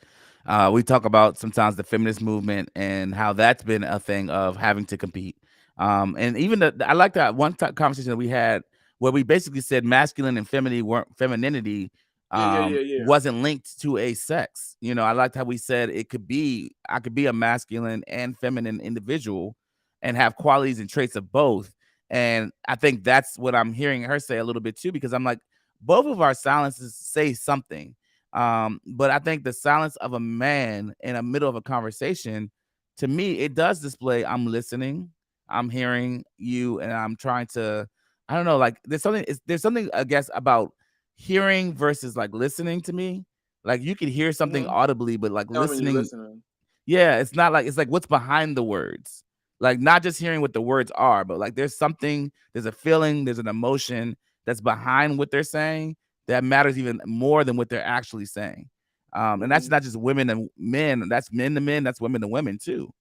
we talk about sometimes the feminist movement and how that's been a thing of having to compete. And even I like that one conversation that we had where we basically said masculine and femininity wasn't linked to a sex. I liked how we said I could be a masculine and feminine individual and have qualities and traits of both. And I think that's what I'm hearing her say a little bit too, because I'm like, both of our silences say something. But I think the silence of a man in the middle of a conversation, to me, it does display I'm listening, I'm hearing you, and I'm trying to, I don't know, like there's something I guess about hearing versus listening to me. Like you could hear something audibly, but listening. Yeah, it's not it's like what's behind the words. Like not just hearing what the words are, but there's something, there's a feeling, there's an emotion that's behind what they're saying that matters even more than what they're actually saying. And that's not just women and men, that's men to men, that's women to women too.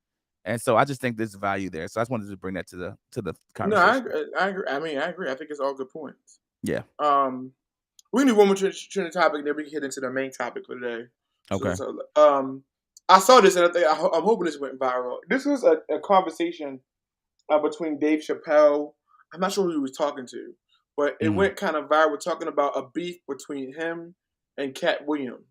And so I just think there's value there. So I just wanted to bring that to the conversation. No, I agree. I mean, I agree. I think it's all good points. Yeah. We need one more trending topic, and then we can get into the main topic for today. Okay. I saw this, and I'm hoping this went viral. This was a conversation between Dave Chappelle. I'm not sure who he was talking to, but it went kind of viral. We're talking about a beef between him and Cat Williams.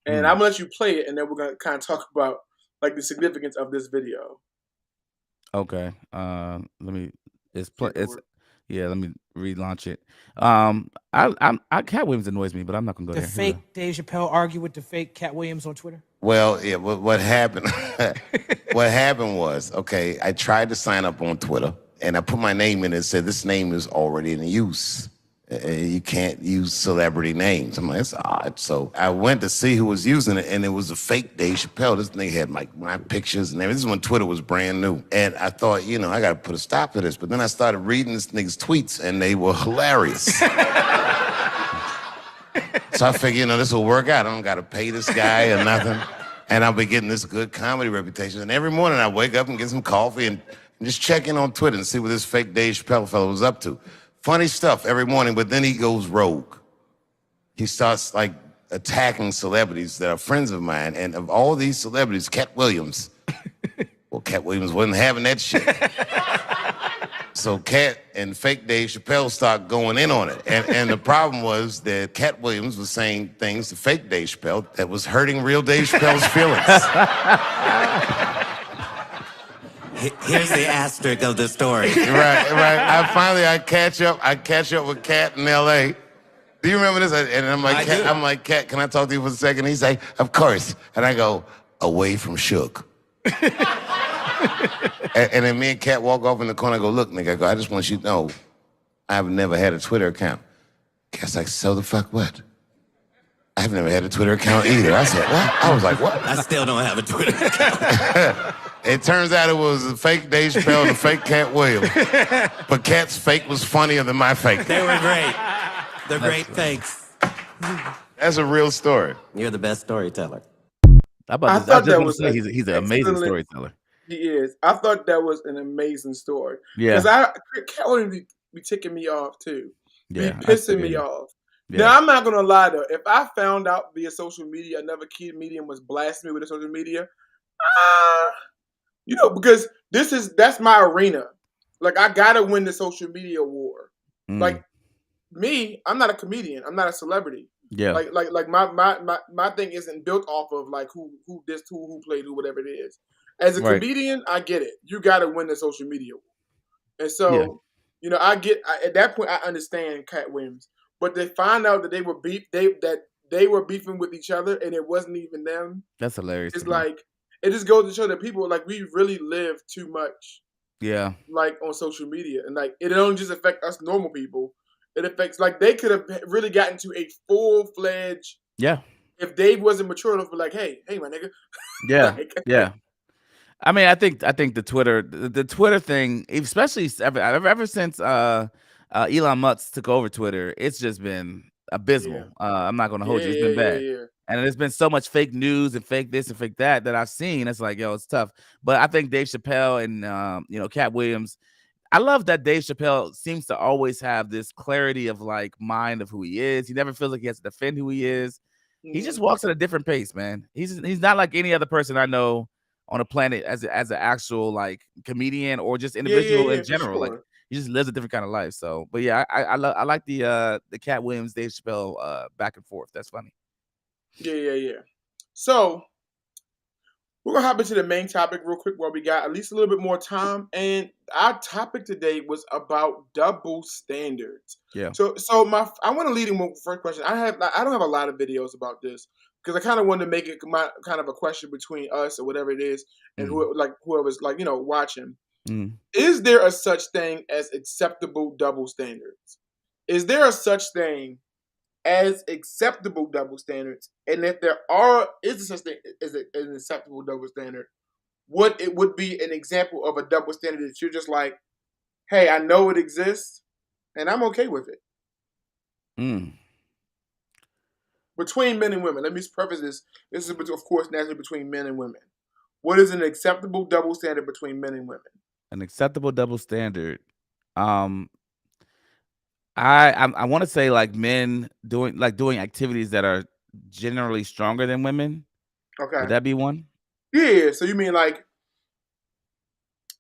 And I'm going to let you play it, and then we're going to kind of talk about the significance of this video. Okay. Let me let me relaunch it. Cat Williams annoys me, but I'm not going to go there. The fake Dave Chappelle argue with the fake Cat Williams on Twitter? Well, yeah, what happened what happened was, I tried to sign up on Twitter. And I put my name in and said, this name is already in use. You can't use celebrity names. I'm like, that's odd. So I went to see who was using it, and it was a fake Dave Chappelle. This nigga had my pictures and everything. This is when Twitter was brand new. And I thought, I got to put a stop to this. But then I started reading this nigga's tweets, and they were hilarious. So I figured, this will work out. I don't got to pay this guy or nothing. And I'll be getting this good comedy reputation. And every morning I wake up and get some coffee and just check in on Twitter and see what this fake Dave Chappelle fellow was up to. Funny stuff every morning, but then he goes rogue. He starts attacking celebrities that are friends of mine, and of all these celebrities, Cat Williams. Well, Cat Williams wasn't having that shit. So Cat and fake Dave Chappelle started going in on it. And the problem was that Cat Williams was saying things to fake Dave Chappelle that was hurting real Dave Chappelle's feelings. Here's the asterisk of the story. Right. I catch up with Cat in L.A. Do you remember this? And I'm like, Cat, can I talk to you for a second? He's like, of course. And I go, away from Shook. and then me and Cat walk off in the corner. I go, look, nigga, I just want you to know, I've never had a Twitter account. Cat's like, so the fuck what? I've never had a Twitter account either. I said, what? I was like, what? I still don't have a Twitter account. It turns out it was a fake Dave Chappelle and a fake Cat Williams. But Cat's fake was funnier than my fake. They were great. They're great fakes. That's a real story. You're the best storyteller. I thought that was he's an amazing storyteller. He is. I thought that was an amazing story. Yeah. Because Cat Williams be ticking me off too. Yeah, be pissing me off. Yeah. Now I'm not gonna lie though. If I found out via social media another key medium was blasting me with the social media, because that's my arena. Like I gotta win the social media war. Like me, I'm not a comedian. I'm not a celebrity. Yeah. Like my thing isn't built off of like who this who played who whatever it is. As a comedian, I get it. You got to win the social media war. And so, at that point I understand Cat Williams, but they find out that they were beefing with each other and it wasn't even them. That's hilarious. It's like it just goes to show that people like we really live too much. Yeah. Like on social media, and like it don't just affect us normal people. It affects like they could have really gotten to a full-fledged. Yeah. If Dave wasn't mature enough, like, hey, my nigga. Yeah. Yeah. I mean, I think the Twitter thing, especially ever since Elon Musk took over Twitter, it's just been abysmal. Yeah. I'm not going to hold you; it's been bad, and there's been so much fake news and fake this and fake that I've seen. It's like, yo, it's tough. But I think Dave Chappelle and Cat Williams. I love that Dave Chappelle seems to always have this clarity of like mind of who he is. He never feels like he has to defend who he is. He just walks at a different pace, man. He's not like any other person I know on a planet as an actual like comedian or just individual in general. Sure. Like he just lives a different kind of life. So, but yeah, I like the Cat Williams, Dave Chappelle back and forth. That's funny. Yeah. So we're gonna hop into the main topic real quick while we got at least a little bit more time. And our topic today was about double standards. Yeah. So I want to lead in with the first question. I don't have a lot of videos about this because I kind of wanted to make it kind of a question between us or whatever it is, and whoever's like watching. Is there a such thing as acceptable double standards? Is there a such thing as acceptable double standards? And if there is such thing as an acceptable double standard, what it would be an example of a double standard that you're just like, hey, I know it exists, and I'm okay with it. Between men and women. Let me preface this. This is, of course, naturally between men and women. What is an acceptable double standard between men and women? An acceptable double standard. I want to say like men doing activities that are generally stronger than women. Okay. Would that be one? Yeah. So you mean like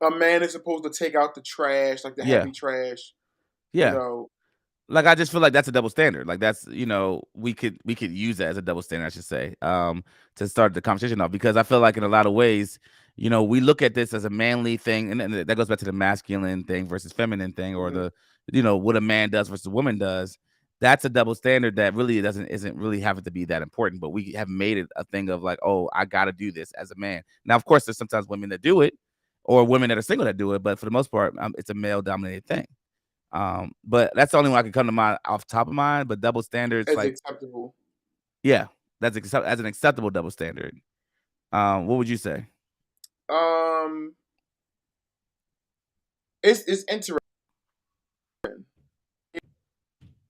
a man is supposed to take out the trash, like the heavy trash? Yeah. Like I just feel like that's a double standard. Like that's we could use that as a double standard, I should say, to start the conversation off, because I feel like in a lot of ways, we look at this as a manly thing, and that goes back to the masculine thing versus feminine thing, or the what a man does versus a woman does. That's a double standard that really isn't really having to be that important, but we have made it a thing of like, oh, I got to do this as a man. Now, of course, there's sometimes women that do it, or women that are single that do it, but for the most part, it's a male dominated thing. But that's the only one I can come to mind off the top of mind. But double standards, as like acceptable. Yeah, that's as an acceptable double standard. What would you say? It's interesting.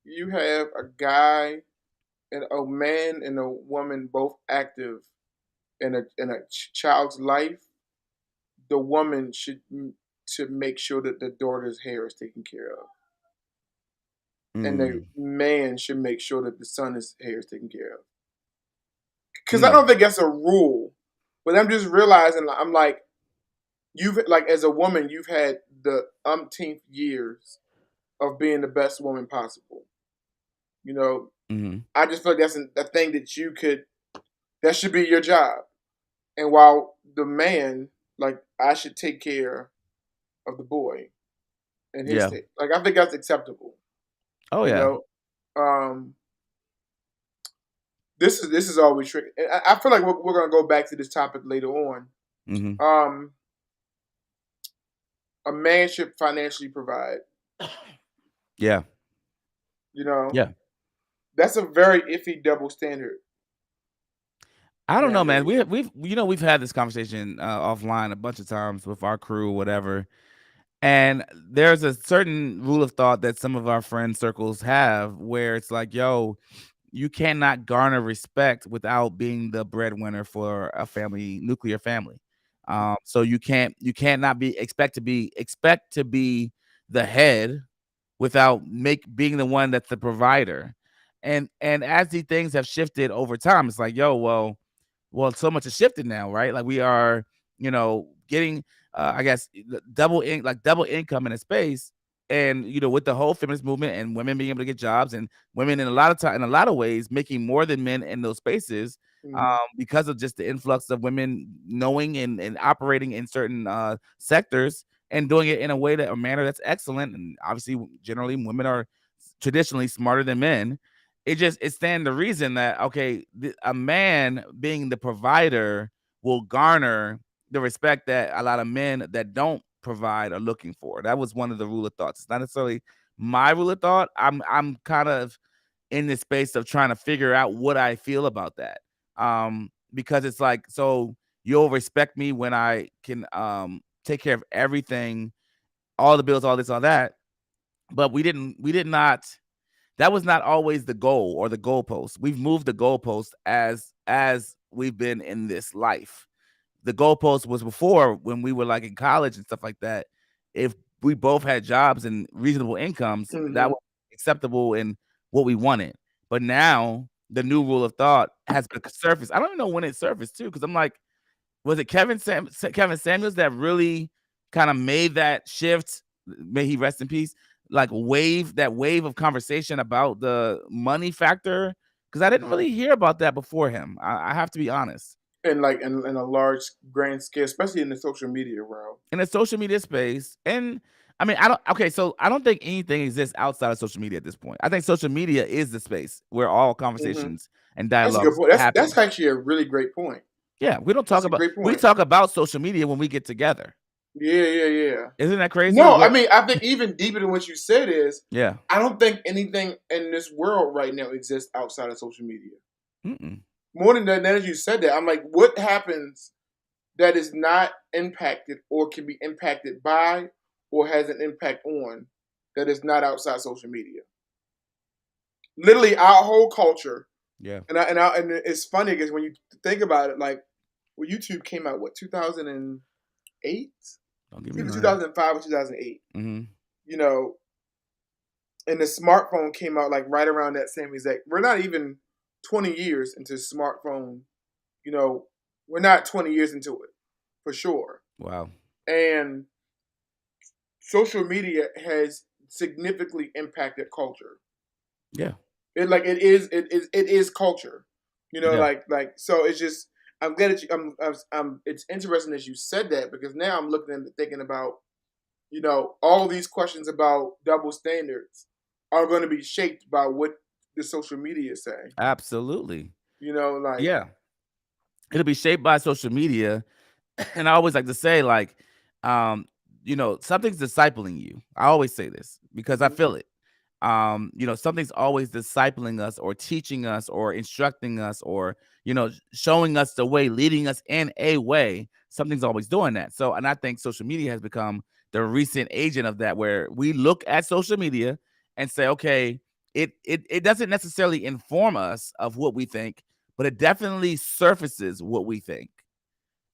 You have a guy and a man and a woman both active in a child's life. The woman should make sure that the daughter's hair is taken care of. And the man should make sure that the son's hair is taken care of. Because I don't think that's a rule, but I'm just realizing, I'm like, you've like as a woman, you've had the umpteenth years of being the best woman possible. You know, I just feel like that's a thing that should be your job. And while the man, like, I should take care of the boy and his like, I think that's acceptable. Oh You yeah. know, this is always tricky. And I feel like we're gonna go back to this topic later on. A man should financially provide. Yeah. You know. Yeah. That's a very iffy double standard. I don't know, man. We've had this conversation offline a bunch of times with our crew, whatever. And there's a certain rule of thought that some of our friend circles have where it's like, yo, you cannot garner respect without being the breadwinner for a family, nuclear family. So you cannot expect to be the head without being the one that's the provider. And as these things have shifted over time, it's like, yo, well, so much has shifted now, right? Like we are, getting, I guess, double income in a space, and with the whole feminist movement and women being able to get jobs, and women in a lot of ways making more than men in those spaces, because of just the influx of women knowing and operating in certain sectors and doing it in a manner that's excellent. And obviously, generally, women are traditionally smarter than men. It stands to reason that, okay, a man being the provider will garner the respect that a lot of men that don't provide are looking for. That was one of the rule of thoughts. It's not necessarily my rule of thought. I'm kind of in this space of trying to figure out what I feel about that. Because it's like, so you'll respect me when I can take care of everything, all the bills, all this, all that. But we did not. That was not always the goal or the goalpost. We've moved the goalpost as we've been in this life. The goalpost was before, when we were like in college and stuff like that. If we both had jobs and reasonable incomes, that was acceptable in what we wanted. But now the new rule of thought has surfaced. I don't even know when it surfaced too, because I'm like, was it Kevin Samuels that really kind of made that shift? May he rest in peace. Like wave of conversation about the money factor, because I didn't really hear about that before him. I have to be honest. And like in a large grand scale, especially in the social media realm. In the social media space. And I mean, I don't think anything exists outside of social media at this point. I think social media is the space where all conversations and dialogues happen. That's actually a really great point. Yeah, we talk about social media when we get together. Yeah. Isn't that crazy? No, I mean, I think even deeper than what you said is, yeah, I don't think anything in this world right now exists outside of social media. More than that, as you said that, I'm like, what happens that is not impacted or can be impacted by or has an impact on that is not outside social media? Literally, our whole culture. Yeah. And it's funny because when you think about it, like, well, YouTube came out, what, 2008? Either 2005 or 2008. You know, and the smartphone came out like right around that same exact. We're not even 20 years into smartphone. You know, we're not 20 years into it, for sure. Wow. And social media has significantly impacted culture. Yeah. It is culture. You know, like so it's just, I'm glad that it's interesting that you said that, because now I'm looking and thinking about, you know, all these questions about double standards are going to be shaped by what the social media is saying. Absolutely. You know, like, yeah, it'll be shaped by social media. And I always like to say, like, something's discipling you. I always say this because I feel it. Something's always discipling us or teaching us or instructing us or, showing us the way, leading us in a way. Something's always doing that. So, and I think social media has become the recent agent of that, where we look at social media and say, okay, it doesn't necessarily inform us of what we think, but it definitely surfaces what we think.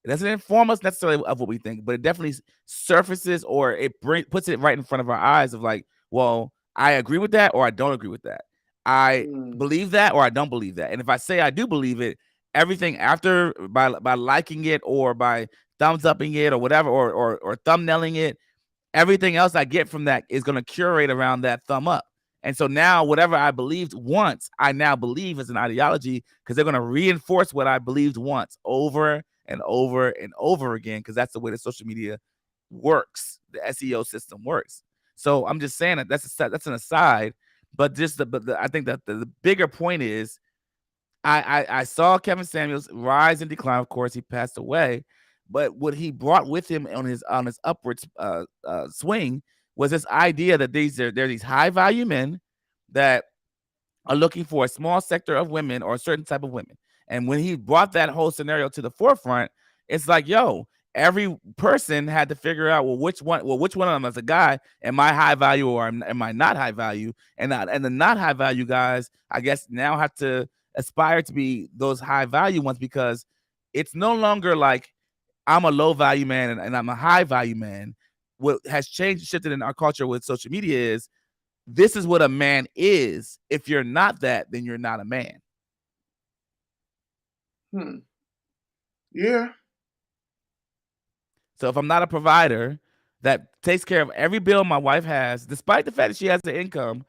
It doesn't inform us necessarily of what we think, but it definitely surfaces, or it puts it right in front of our eyes of like, well, I agree with that or I don't agree with that. I believe that or I don't believe that. And if I say I do believe it, everything after, by liking it or by thumbs upping it or whatever, or thumbnailing it, everything else I get from that is going to curate around that thumb up. And so now whatever I believed once, I now believe is an ideology because they're going to reinforce what I believed once over and over and over again, because that's the way the social media works. The SEO system works. So I'm just saying that that's an aside, but just I think that the bigger point is I saw Kevin Samuels rise and decline. Of course, he passed away, but what he brought with him on his upwards swing was this idea that there are these high value men that are looking for a small sector of women or a certain type of women. And when he brought that whole scenario to the forefront, it's like, yo, every person had to figure out, which one of them as a guy am I high value or am I not high value? And the not high value guys, I guess, now have to aspire to be those high value ones, because it's no longer like I'm a low value man and I'm a high value man. What has shifted in our culture with social media is this is what a man is. If you're not that, then you're not a man. Yeah. So if I'm not a provider that takes care of every bill my wife has, despite the fact that she has the income,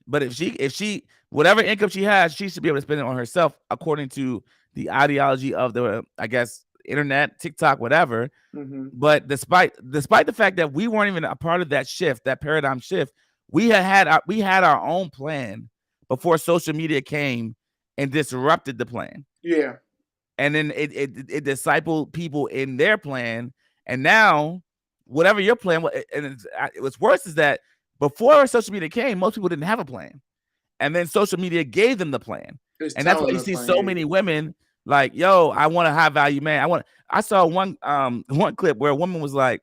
but if she whatever income she has, she should be able to spend it on herself according to the ideology of the, I guess, internet, TikTok, whatever. Mm-hmm. But despite the fact that we weren't even a part of that shift, that paradigm shift, we had our own plan before social media came and disrupted the plan. Yeah. And then it discipled people in their plan. And now, whatever your plan was, and what's worse is that before social media came, most people didn't have a plan. And then social media gave them the plan. And that's why you see so many women like, yo, I want a high value man. I saw one clip where a woman was like,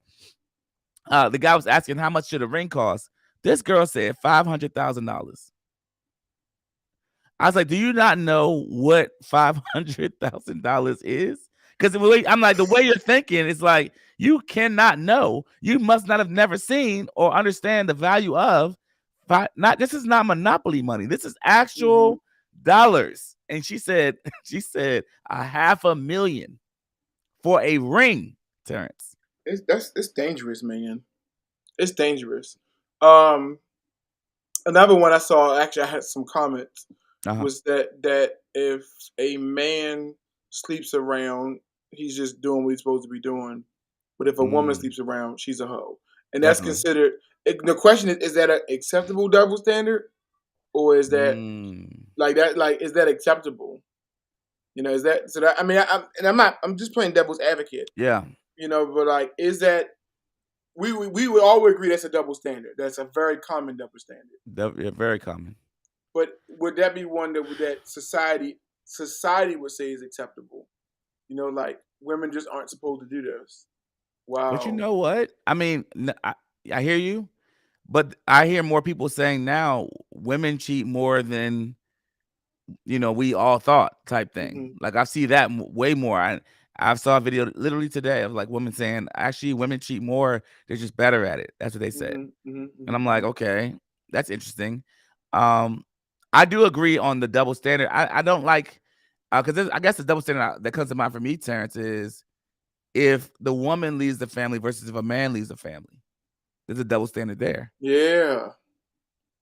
the guy was asking how much should a ring cost. This girl said $500,000. I was like, do you not know what $500,000 is? Because I'm like, the way you're thinking is like, you cannot know. You must not have never seen or understand the value of this is not monopoly money. This is actual dollars. And she said $500,000 for a ring, Terrence. It's dangerous, man. It's dangerous. Another one I saw, actually I had some comments, was that if a man sleeps around, he's just doing what he's supposed to be doing. But if a woman sleeps around, she's a hoe. And that's considered, the question is that an acceptable double standard? Or is that is that acceptable? You know, is that, so that, I mean, I'm just playing devil's advocate. Yeah. You know, but like, is that, we would all agree that's a double standard. That's a very common double standard. Very common. But would that be one that society would say is acceptable? You know, like, women just aren't supposed to do this. Wow. But you know what? I mean, I hear you, but I hear more people saying now women cheat more than, you know, we all thought, type thing. Like, I see that way more. I saw a video literally today of like women saying, actually, women cheat more. They're just better at it. That's what they said. And I'm like, okay, that's interesting. I do agree on the double standard. I don't like, because I guess the double standard that comes to mind for me, Terrence, is if the woman leaves the family versus if a man leaves the family. There's a double standard there. Yeah.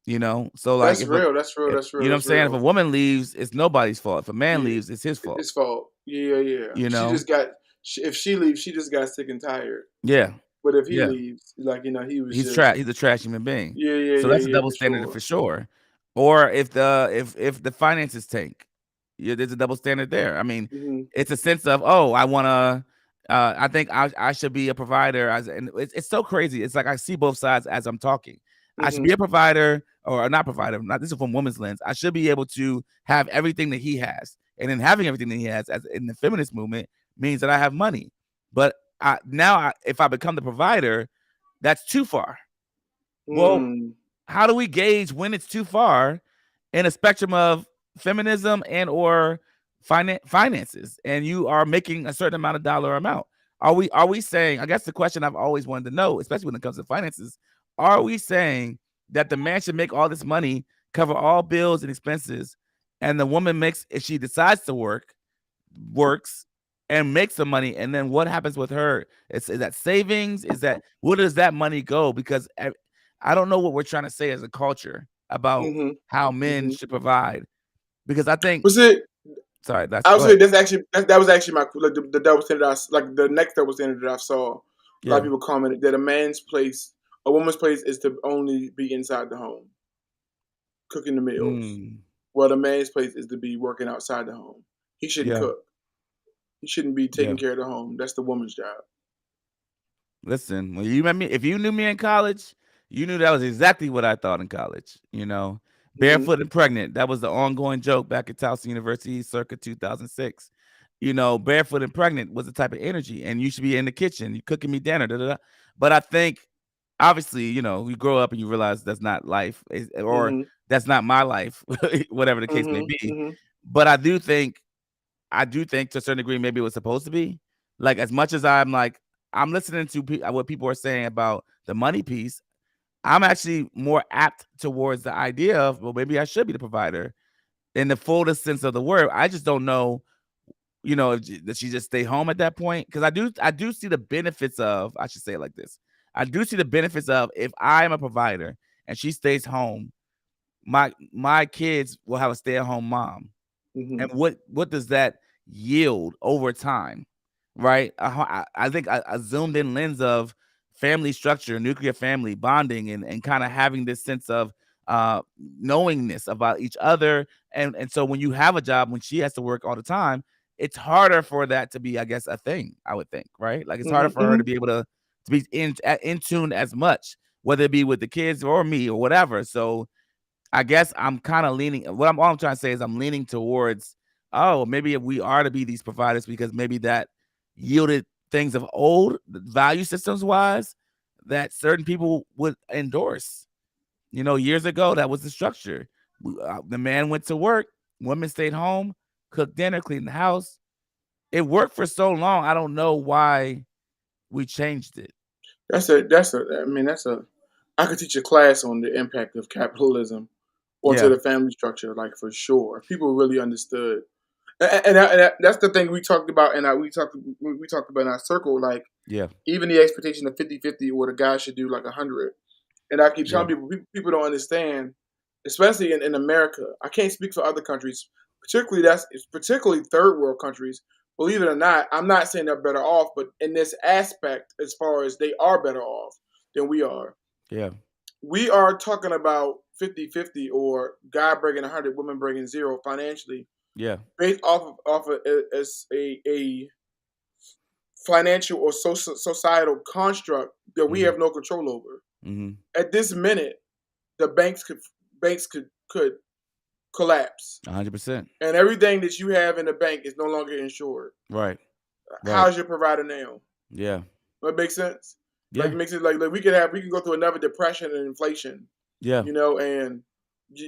You know, so like, that's real. You know what I'm saying? If a woman leaves, it's nobody's fault. If a man leaves, it's his fault. His fault. Yeah. You know, if she leaves, she just got sick and tired. Yeah. But if he leaves, like, you know, he's a trash human being. Yeah. So that's a double standard for sure. Or if the finances tank, there's a double standard there. I mean, it's a sense of, oh, I want to. I think I should be a provider. And it's so crazy. It's like I see both sides as I'm talking. I should be a provider or not provider. This is from woman's lens. I should be able to have everything that he has. And then having everything that he has as in the feminist movement means that I have money. But if I become the provider, that's too far. Well, how do we gauge when it's too far in a spectrum of feminism and or finances, and you are making a certain amount of dollar amount? Are we saying, I guess the question I've always wanted to know, especially when it comes to finances, are we saying that the man should make all this money, cover all bills and expenses, and the woman makes, if she decides to works, and make some money, and then what happens with her? Is that savings? Is that where does that money go? Because I don't know what we're trying to say as a culture about how men should provide. Because I think was it. Sorry, that's I go would say ahead. that's actually that was actually my like the double standard. Like the next double standard that I saw. A lot Yeah. of people commented that a woman's place is to only be inside the home, cooking the meals, while the man's place is to be working outside the home. He shouldn't Yeah. cook. He shouldn't be Yeah. taking care of the home. That's the woman's job. Listen, when you met me, if you knew me in college, you knew that was exactly what I thought in college. Barefoot and pregnant. That was the ongoing joke back at Towson University circa 2006. Barefoot and pregnant was the type of energy, and you should be in the kitchen, you cooking me dinner. Da, da, da. But I think, obviously, you grow up and you realize that's not life, or that's not my life, whatever the case may be. But I do think to a certain degree, maybe it was supposed to be. Like, as much as I'm listening to what people are saying about the money piece, I'm actually more apt towards the idea of, well, maybe I should be the provider in the fullest sense of the word. I just don't know, does she just stay home at that point? Because I do see the benefits of, I should say it like this. I do see the benefits of, if I am a provider and she stays home, my kids will have a stay-at-home mom. And what does that yield over time, right? I think a zoomed in lens of family structure, nuclear family bonding, and kind of having this sense of knowingness about each other. And so when you have a job, when she has to work all the time, it's harder for that to be, I guess, a thing, I would think, right? Like, it's harder for her to be able to be in tune as much, whether it be with the kids or me or whatever. So I guess I'm kind of leaning. All I'm trying to say is I'm leaning towards, oh, maybe if we are to be these providers, because maybe that yielded things of old value systems wise that certain people would endorse. Years ago, that was the structure. The man went to work, women stayed home, cooked dinner, cleaned the house. It worked for so long. I don't know why we changed it. I could teach a class on the impact of capitalism onto the family structure, like, for sure. If people really understood, and that's the thing we talked about, and we talked about in our circle, like, Yeah. even the expectation of 50-50, or the guy should do like 100. And I keep telling people don't understand, especially in America. I can't speak for other countries, particularly third world countries. Believe it or not, I'm not saying they're better off, but in this aspect, as far as they are better off than we are. Yeah. We are talking about 50-50, or guy bringing 100, women bringing 0 financially. Yeah. Based off of as a financial or societal construct that we have no control over. At this minute, the banks could collapse. 100%. And everything that you have in the bank is no longer insured. Right. How's your provider now? Yeah. That makes sense. Yeah. Like, it makes it like we can go through another depression and inflation. Yeah. And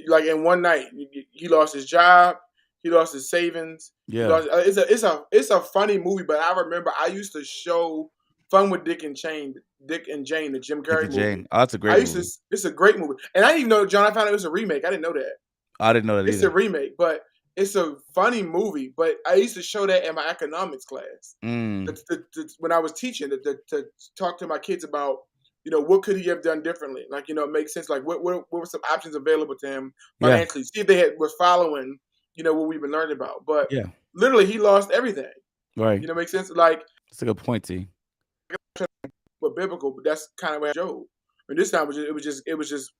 like, in one night, he lost his job, he lost his savings. Yeah. It's a funny movie, but I remember I used to show Fun with Dick and Jane, the Jim Carrey movie. Jane. Oh, that's a great movie. It's a great movie, and I didn't even know, John. I found it was a remake. I didn't know that. I didn't know that It's either. a remake, but it's a funny movie. But I used to show that in my economics class when I was teaching, to talk to my kids about, what could he have done differently? Like, it makes sense. Like, what were some options available to him financially? See if they were following, what we've been learning about. But literally, he lost everything. Right. Makes sense. Like, that's a good point, T. But biblical, but that's kind of what Job. And this time it was just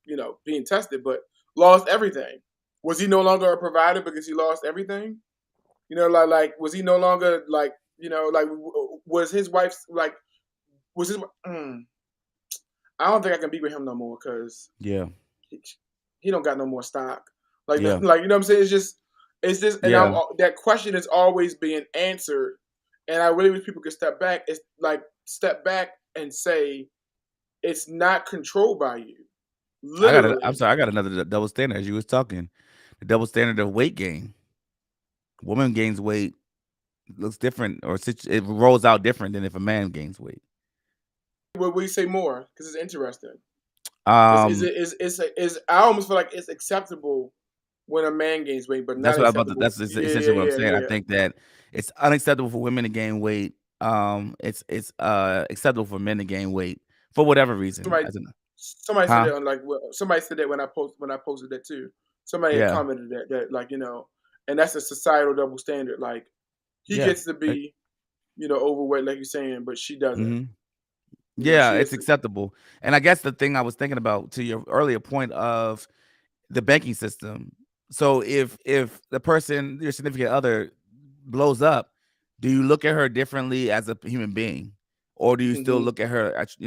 being tested, but lost everything. Was he no longer a provider because he lost everything? Like was he no longer like was his wife's like was his? I don't think I can be with him no more because he don't got no more stock. Like you know what I'm saying? It's just and that question is always being answered. And I really wish people could step back. It's like step back and say it's not controlled by you. Literally. I got another double standard as you was talking. The double standard of weight gain. Woman gains weight, looks different, or it rolls out different than if a man gains weight. What we say more because it's interesting. I almost feel like it's acceptable when a man gains weight, but That's not what I was about to. acceptable. That's essentially what I'm saying. I think that it's unacceptable for women to gain weight. It's acceptable for men to gain weight for whatever reason. Somebody, As in, somebody said huh? that on somebody said that when I posted that too. Somebody had Yeah. commented that like and that's a societal double standard. Like he Yeah. gets to be overweight, like you're saying, but she doesn't. Mm-hmm. Yeah, She it's is. acceptable. And I guess the thing I was thinking about to your earlier point of the banking system. So if the person, your significant other, blows up, do you look at her differently as a human being, or do you still Mm-hmm. look at her as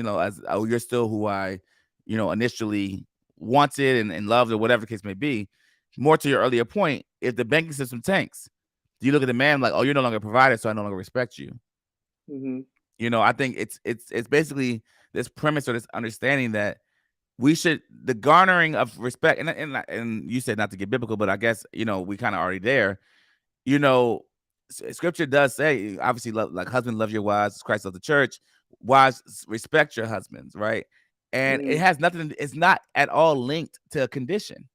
oh, you're still who I initially wanted and loved, or whatever the case may be? More to your earlier point, if the banking system tanks, do you look at the man like, oh, you're no longer a provider, so I no longer respect you? Mm-hmm. I think it's basically this premise or this understanding that we should, the garnering of respect, and you said not to get biblical, but I guess we kind of already there. Scripture does say, obviously, like husband love your wives as Christ loved the church. Wives, respect your husbands, right? And it Mm-hmm. has nothing. It's not at all linked to a condition.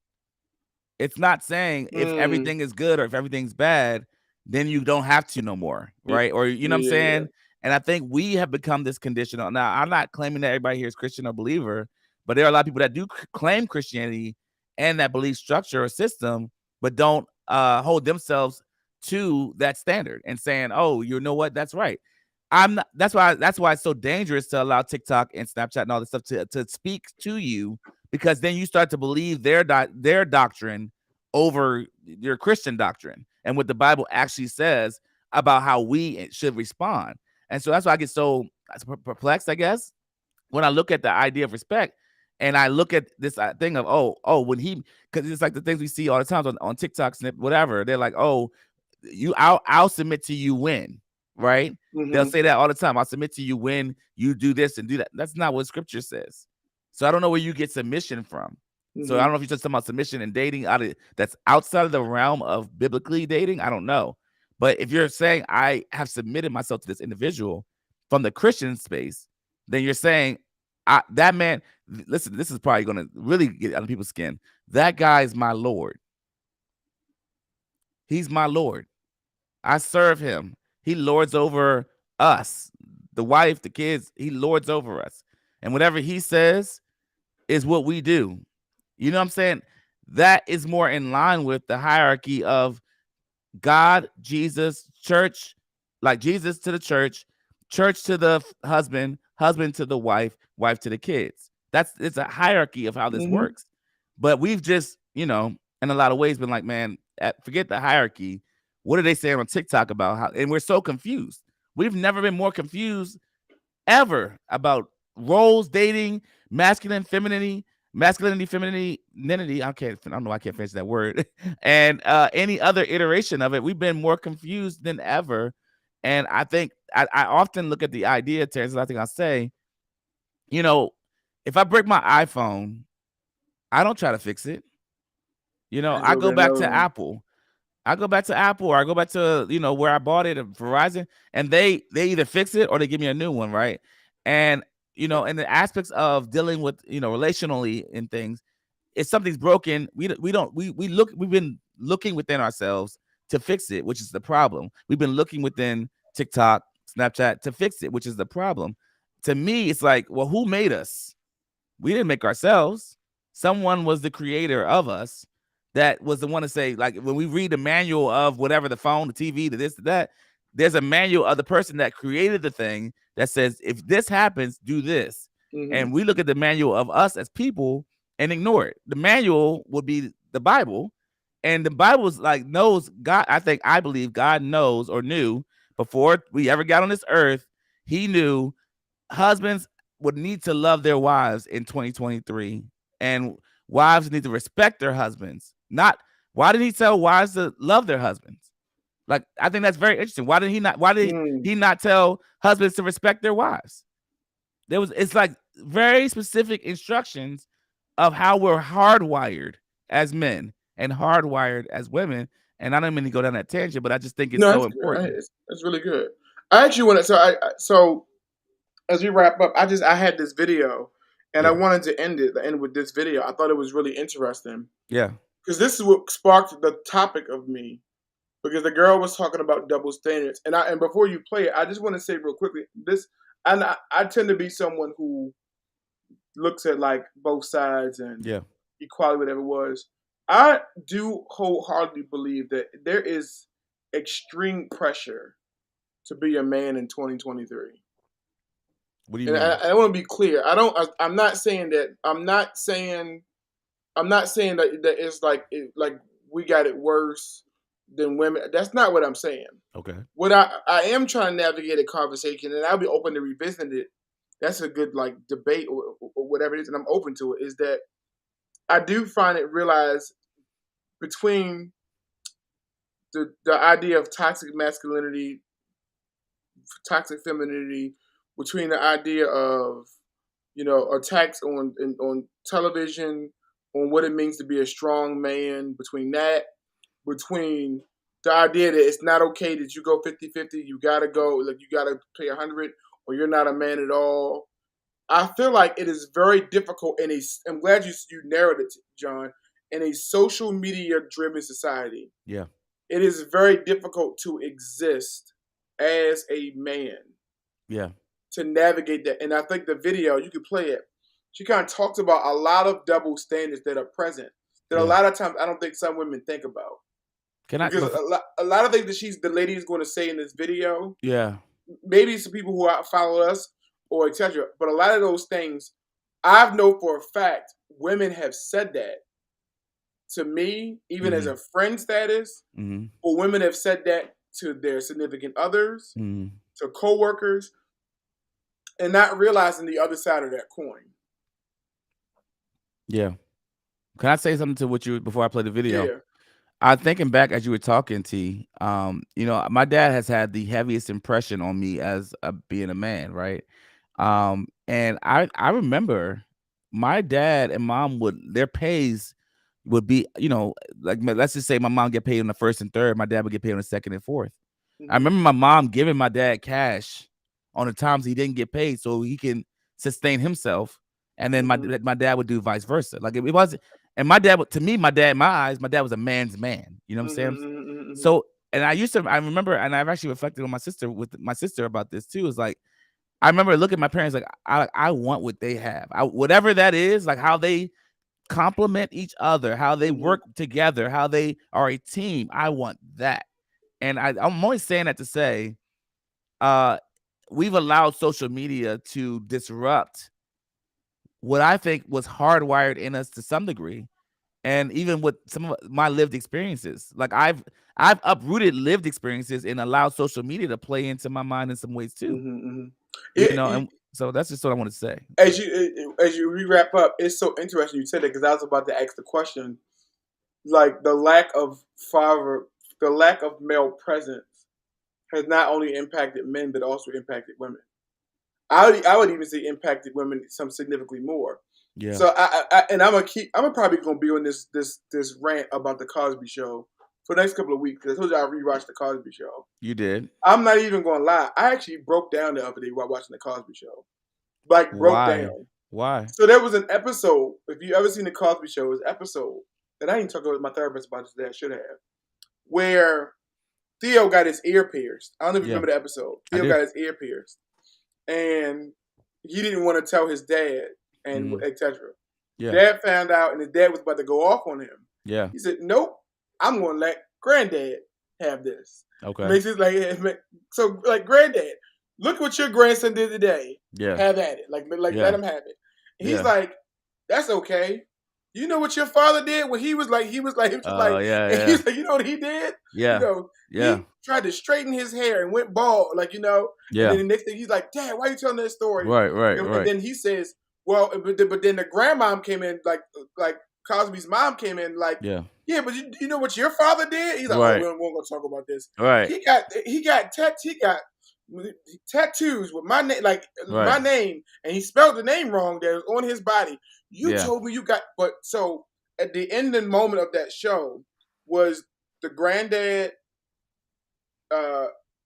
It's not saying if everything is good or if everything's bad, then you don't have to no more, right? Or you know what I'm Yeah. saying? And I think we have become this conditional. Now, I'm not claiming that everybody here is Christian or believer, but there are a lot of people that do claim Christianity and that belief structure or system, but don't hold themselves to that standard and saying, "Oh, you know what? That's right." I'm not. That's why it's so dangerous to allow TikTok and Snapchat and all this stuff to speak to you, because then you start to believe their doctrine over your Christian doctrine and what the Bible actually says about how we should respond. And so that's why I get so perplexed, I guess, when I look at the idea of respect, and I look at this thing of when he, because it's like the things we see all the time on TikTok, snip, whatever. They're like, oh, I'll submit to you when, right? They'll Mm-hmm. say that all the time. I'll submit to you when you do this and do that. That's not what Scripture says. So I don't know where you get submission from. So I don't know if you're just talking about submission and dating that's outside of the realm of biblically dating. I don't know. But if you're saying I have submitted myself to this individual from the Christian space, then you're saying that man, listen, this is probably going to really get under people's skin. That guy is my Lord. He's my Lord. I serve him. He lords over us, the wife, the kids. He lords over us. And whatever he says is what we do. You know what I'm saying? That is more in line with the hierarchy of God, Jesus, church, like Jesus to the church, church to the husband, husband to the wife, wife to the kids. It's a hierarchy of how this Mm-hmm. works. But we've just, in a lot of ways been like, man, forget the hierarchy. What are they saying on TikTok about how? And we're so confused. We've never been more confused ever about roles, dating, masculinity, femininity. I don't know why I can't finish that word. And any other iteration of it, we've been more confused than ever. And I think I often look at the idea, Terrence, I think I'll say, if I break my iPhone, I don't try to fix it. I go back to Apple. I go back to Apple, or I go back to where I bought it at Verizon, and they either fix it or they give me a new one, right? And in the aspects of dealing with relationally in things, if something's broken, we've been looking within ourselves to fix it, which is the problem. We've been looking within TikTok, Snapchat to fix it, which is the problem. To me, it's like, well, who made us? We didn't make ourselves. Someone was the creator of us. That was the one to say, like, when we read the manual of whatever, the phone, the TV, the this, the that, there's a manual of the person that created the thing that says, if this happens, do this. Mm-hmm. And we look at the manual of us as people and ignore it. The manual would be the Bible. And the Bible's like knows God. I believe God knows or knew before we ever got on this earth. He knew husbands would need to love their wives in 2023, and wives need to respect their husbands. Not why did he tell wives to love their husbands? Like, I think that's very interesting. Why did he not tell husbands to respect their wives? It's like very specific instructions of how we're hardwired as men and hardwired as women. And I don't mean to go down that tangent, but I just think it's so important. It's really good. I actually want to. So as we wrap up, I had this video, and I wanted to end with this video. I thought it was really interesting. Yeah. because this is what sparked the topic of me. Because the girl was talking about double standards, and before you play it, I just want to say real quickly this. I tend to be someone who looks at like both sides and equality, whatever it was. I do wholeheartedly believe that there is extreme pressure to be a man in 2023. What do you mean? I want to be clear. I'm not saying that. I'm not saying that it's like we got it worse than women. That's not what I'm saying. Okay. What I am trying to navigate a conversation, and I'll be open to revisiting it. That's a good like debate or whatever it is, and I'm open to it. Is that I do find it realize between the idea of toxic masculinity, toxic femininity, between the idea of attacks on television, on what it means to be a strong man, between the idea that it's not okay that you go 50-50, you gotta go, like you gotta pay 100 or you're not a man at all. I feel like it is very difficult I'm glad you narrowed it, John, in a social media driven society. Yeah. It is very difficult to exist as a man. Yeah. To navigate that. And I think the video, you could play it. She kind of talks about a lot of double standards that are present that a lot of times I don't think some women think about. Because a lot of things that the lady is going to say in this video. Yeah. Maybe some people who follow us or etc. But a lot of those things, I know for a fact, women have said that to me, even as a friend status, or women have said that to their significant others, to coworkers, and not realizing the other side of that coin. Yeah. Can I say something to what you before I play the video? Yeah. I'm thinking back as you were talking, T. My dad has had the heaviest impression on me as being a man, right? And I remember my dad and mom their pays would be, like let's just say my mom get paid on the first and third, my dad would get paid on the second and fourth. I remember my mom giving my dad cash on the times he didn't get paid so he can sustain himself, and then my dad would do vice versa. Like it wasn't. And my dad, to me, my dad, in my eyes, my dad was a man's man. You know what I'm saying? So, and I remember, and I've actually reflected on my sister about this too. Is like, I remember looking at my parents like, I want what they have. Whatever that is, like how they complement each other, how they work together, how they are a team. I want that. And I'm only saying that to say, we've allowed social media to disrupt what I think was hardwired in us to some degree, and even with some of my lived experiences. Like I've uprooted lived experiences and allowed social media to play into my mind in some ways too. And so that's just what I want to say. As you wrap up, it's so interesting you said that because I was about to ask the question, like the lack of male presence has not only impacted men but also impacted women. I would even say impacted women some significantly more. Yeah. So I'm probably gonna be on this rant about the Cosby Show for the next couple of weeks because I told you I rewatched the Cosby Show. You did. I'm not even gonna lie. I actually broke down the other day while watching the Cosby Show. Like broke down. Why? So there was an episode. If you ever seen the Cosby Show, it was an episode that I didn't talk with my therapist about today. I should have, where Theo got his ear pierced. I don't know if you remember the episode. Theo got his ear pierced, and he didn't want to tell his dad, and etc. Yeah. Dad found out, and his dad was about to go off on him. Yeah. He said, "Nope, I'm going to let Granddad have this." Okay. Makes it like Granddad, look what your grandson did today. Yeah. Have at it. Like let him have it. And he's like, that's okay. You know what your father did when he was like, he was just like, yeah. He's like, you know what he did? Yeah. He tried to straighten his hair and went bald, Yeah. And then the next thing he's like, Dad, why are you telling that story? Right. And then he says, well, but then the grandmom came in, like Cosby's mom came in, like, yeah, but you know what your father did? He's like, right. Oh, we won't go talk about this. Right. He got tattoos with my name, my name, and he spelled the name wrong that was on his body. You told me you got, but so at the ending moment of that show was the granddad,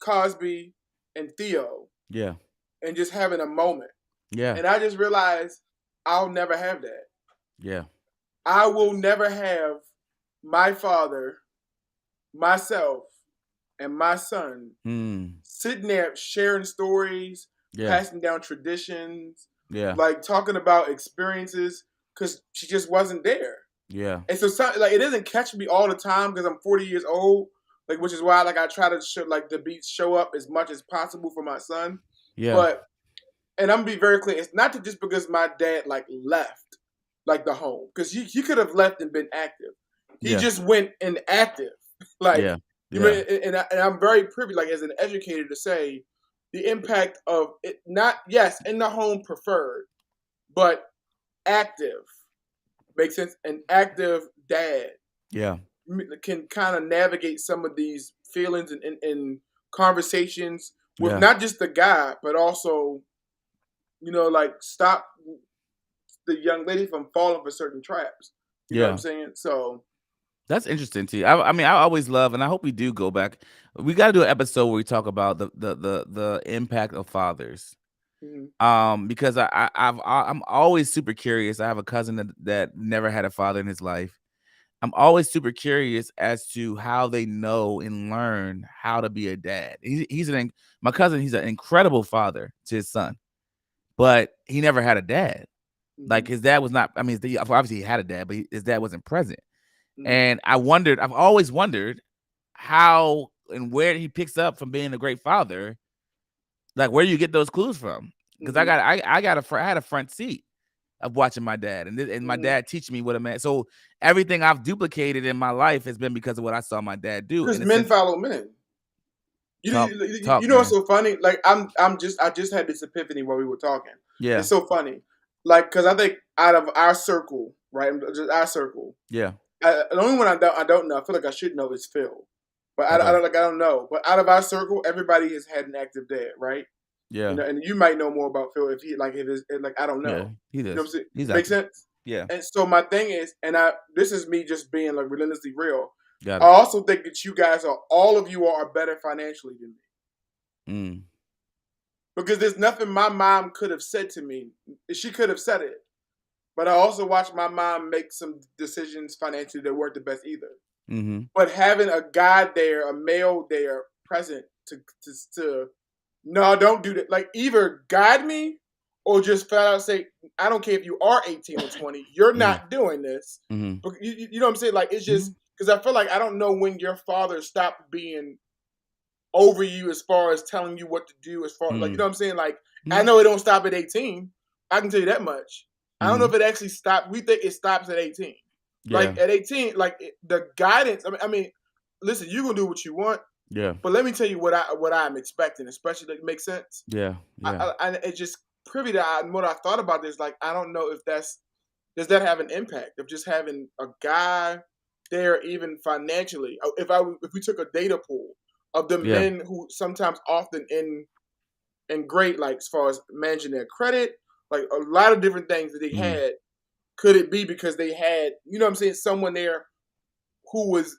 Cosby, and Theo. Yeah. And just having a moment. Yeah. And I just realized I'll never have that. Yeah. I will never have my father, myself, and my son sitting there sharing stories, passing down traditions, like talking about experiences, because she just wasn't there. Yeah. And so, like, it doesn't catch me all the time because I'm 40 years old, like, which is why, like, I try to show up as much as possible for my son. Yeah. But, and I'm gonna be very clear, it's not just because my dad like left, like, the home, because he could have left and been active. He just went inactive, like. Yeah. You mean, and I'm very privy, like, as an educator, to say the impact of it. Not in the home preferred, but active. Makes sense. An active dad, can kind of navigate some of these feelings and conversations with not just the guy, but also, like, stop the young lady from falling for certain traps. You know what I'm saying? So that's interesting too. I mean, I always love, and I hope we do go back. We got to do an episode where we talk about the impact of fathers. Because I'm always super curious. I have a cousin that never had a father in his life. I'm always super curious as to how they know and learn how to be a dad. My cousin. He's an incredible father to his son, but he never had a dad. Like, his dad was not. I mean, obviously he had a dad, but his dad wasn't present. And I've always wondered how and where he picks up from being a great father. Like, where do you get those clues from? Because I had a front seat of watching my dad, and my dad teaching me what a man. So everything I've duplicated in my life has been because of what I saw my dad do. because men follow men. You know what's so funny? Like, I just had this epiphany while we were talking. Yeah, it's so funny. Like, because I think out of our circle, right? Just our circle. Yeah. The only one I don't know. I feel like I should know is Phil, but I don't know. But out of our circle, everybody has had an active dad, right? Yeah. And you might know more about Phil if I don't know. Yeah, he does. You know what I'm saying? He's Makes sense. Yeah. And so my thing is, this is me just being like relentlessly real. Got I it. also think that all of you are better financially than me. Because there's nothing my mom could have said to me. She could have said it. But I also watched my mom make some decisions financially that weren't the best either. But having a guy there, a male there, present to no, don't do that. Like, either guide me or just flat out say, I don't care if you are 18 or 20, you're not doing this. You know what I'm saying? Like, it's just because I feel like I don't know when your father stopped being over you as far as telling you what to do, as far like, you know what I'm saying? Like, I know it don't stop at 18. I can tell you that much. I don't know if it actually stopped. We think it stops at 18. Like, at 18, like, the guidance. I mean, listen, you're gonna do what you want. Yeah. But let me tell you what I'm expecting, especially that makes sense. Yeah. Yeah. And it's just privy to what I thought about this. Like, I don't know if does that have an impact of just having a guy there, even financially. If we took a data pool of the men who sometimes often in great, like, as far as managing their credit, like a lot of different things that they had, could it be because they had, you know what I'm saying, someone there who was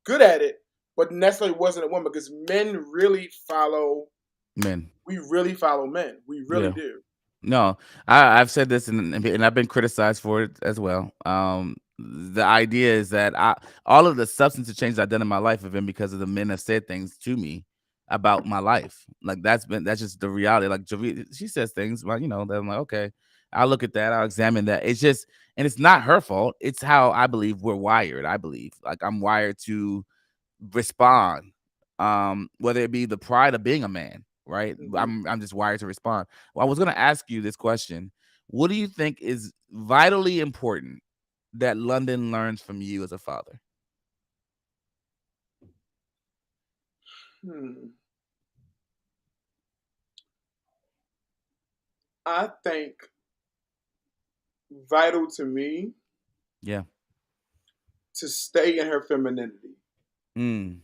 good at it, but necessarily wasn't a woman? Because men really follow men. We really follow men. We really do. No, I've said this and I've been criticized for it as well. The idea is that all of the substantive changes I've done in my life have been because of the men have said things to me about my life. Like, that's just the reality. Like, she says things, well, that I'm like, okay, I'll look at that, I'll examine that. It's just, and it's not her fault. It's how I believe we're wired. I believe, like, I'm wired to respond, whether it be the pride of being a man, right? I'm just wired to respond. Well, I was going to ask you this question. What do you think is vitally important that London learns from you as a father? I think vital to me, to stay in her femininity. And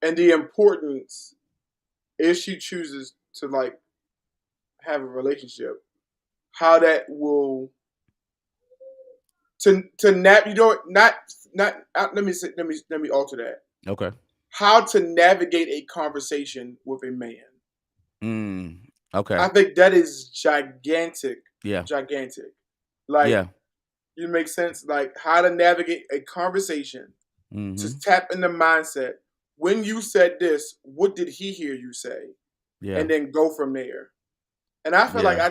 the importance, if she chooses to, like, have a relationship, how that will let me alter that. Okay. How to navigate a conversation with a man. Okay. I think that is gigantic. Yeah. Gigantic. Like, You make sense, like how to navigate a conversation, to tap in the mindset. When you said this, what did he hear you say? Yeah. And then go from there. And I feel like I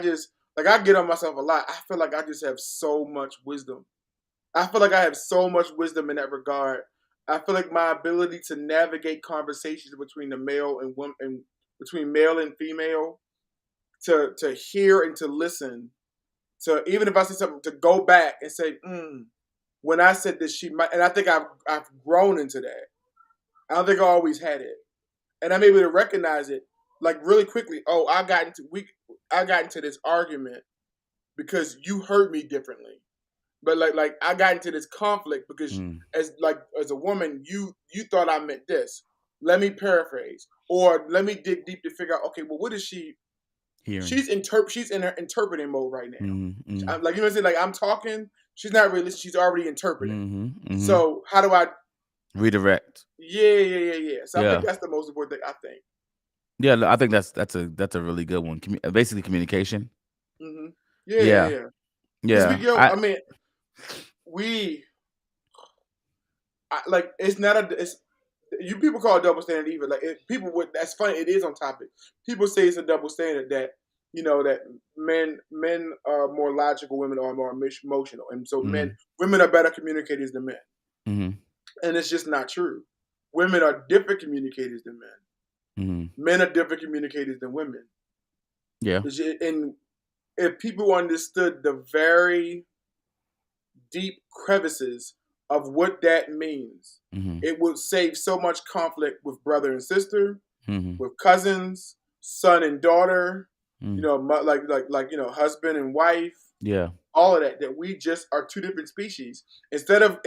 get on myself a lot. I feel like I just have so much wisdom. I feel like I have so much wisdom in that regard. I feel like my ability to navigate conversations between the male and woman, and between male and female, to hear and to listen, to even if I say something, to go back and say, when I said this, she might, and I think I've grown into that. I don't think I always had it, and I'm able to recognize it like really quickly. Oh, I got into this argument because you heard me differently. But like I got into this conflict because as a woman, you thought I meant this. Let me paraphrase, or let me dig deep to figure out. Okay, well, what is she hearing? She's in her interpreting mode right now. Like, you know what I'm saying? Like, I'm talking, she's not really. She's already interpreting. So how do I redirect? Yeah. So I think that's the most important thing. I think. Yeah, I think that's a really good one. Basically, communication. Yeah. Yeah. I mean. It's not you people call it double standard even. Like people would, that's funny. It is on topic. People say it's a double standard that, that men are more logical, women are more emotional. And so women are better communicators than men. And it's just not true. Women are different communicators than men. Men are different communicators than women. Yeah. And if people understood the very deep crevices of what that means, it would save so much conflict with brother and sister, with cousins, son and daughter, husband and wife, all of that we just are two different species. Instead of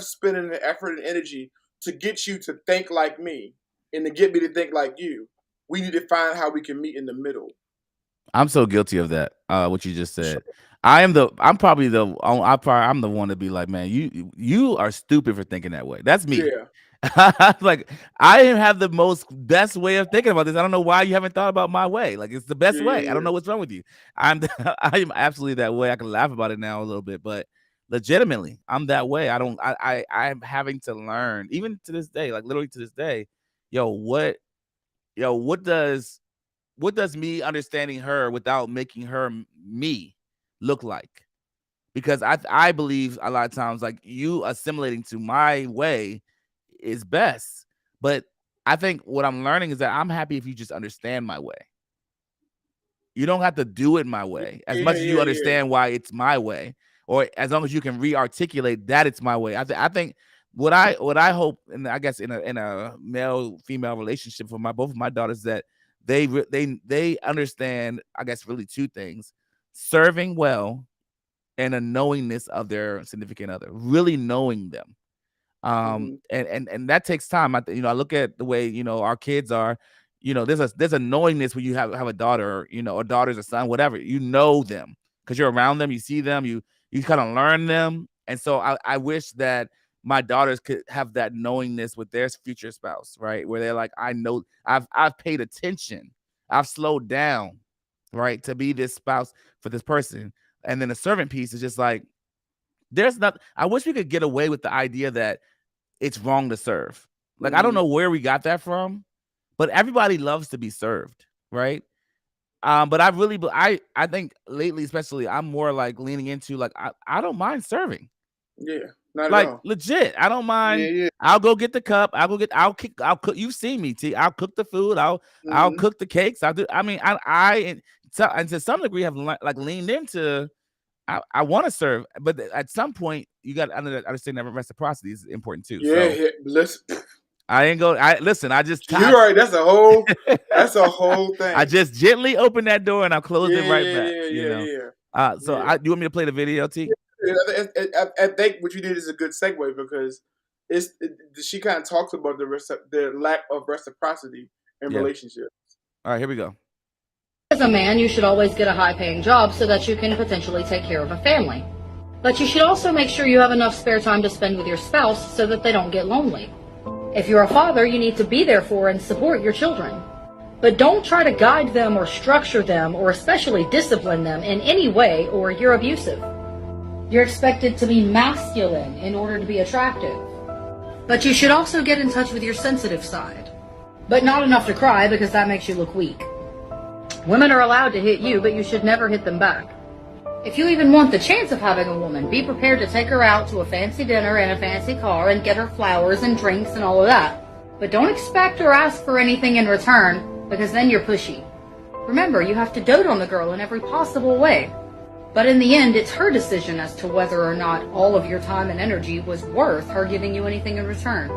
spending the effort and energy to get you to think like me and to get me to think like you, we need to find how we can meet in the middle. I'm so guilty of that. What you just said. I'm the one to be like, man, you are stupid for thinking that way. That's me. Yeah. Like, I have the best way of thinking about this. I don't know why you haven't thought about my way. Like, it's the best way. I don't know what's wrong with you. I am absolutely that way. I can laugh about it now a little bit, but legitimately, I'm that way. I'm having to learn, even to this day, like literally to this day, what does me understanding her without making her me look like? Because I believe a lot of times, like, you assimilating to my way is best. But I think what I'm learning is that I'm happy if you just understand my way. You don't have to do it my way as much as you understand why it's my way, or as long as you can re-articulate that it's my way. I think what I hope, and I guess in a male-female relationship for both of my daughters, that they understand, I guess, really two things: serving well and a knowingness of their significant other, really knowing them. And that takes time. I look at the way, our kids are, there's a knowingness when you have a daughter, or daughters or son, whatever, them because you're around them, you see them, you kind of learn them. And so I wish that my daughters could have that knowingness with their future spouse, right? Where they're like, I know I've paid attention. I've slowed down, right? To be this spouse for this person. And then the servant piece is just like, I wish we could get away with the idea that it's wrong to serve. Like, I don't know where we got that from, but everybody loves to be served, right? But I think lately, especially, I'm more like leaning into, like, I don't mind serving. Yeah, not like at all. Legit. I don't mind. Yeah. I'll go get the cup. I'll cook. You've seen me, T. I'll cook the food. I'll cook the cakes. And to some degree have leaned into, I want to serve, but at some point you got to understand that reciprocity is important too. Yeah, listen. I ain't go. Listen. I just. You're right. That's a whole. That's a whole thing. I just gently open that door and I'll close it right back. Yeah. Do you want me to play the video, T? I think what you did is a good segue because she kind of talks about the lack of reciprocity in relationships. All right, here we go. As a man, you should always get a high-paying job so that you can potentially take care of a family. But you should also make sure you have enough spare time to spend with your spouse so that they don't get lonely. If you're a father, you need to be there for and support your children. But don't try to guide them or structure them or especially discipline them in any way, or you're abusive. You're expected to be masculine in order to be attractive. But you should also get in touch with your sensitive side. But not enough to cry, because that makes you look weak. Women are allowed to hit you, but you should never hit them back. If you even want the chance of having a woman, be prepared to take her out to a fancy dinner in a fancy car and get her flowers and drinks and all of that. But don't expect or ask for anything in return, because then you're pushy. Remember, you have to dote on the girl in every possible way. But in the end, it's her decision as to whether or not all of your time and energy was worth her giving you anything in return.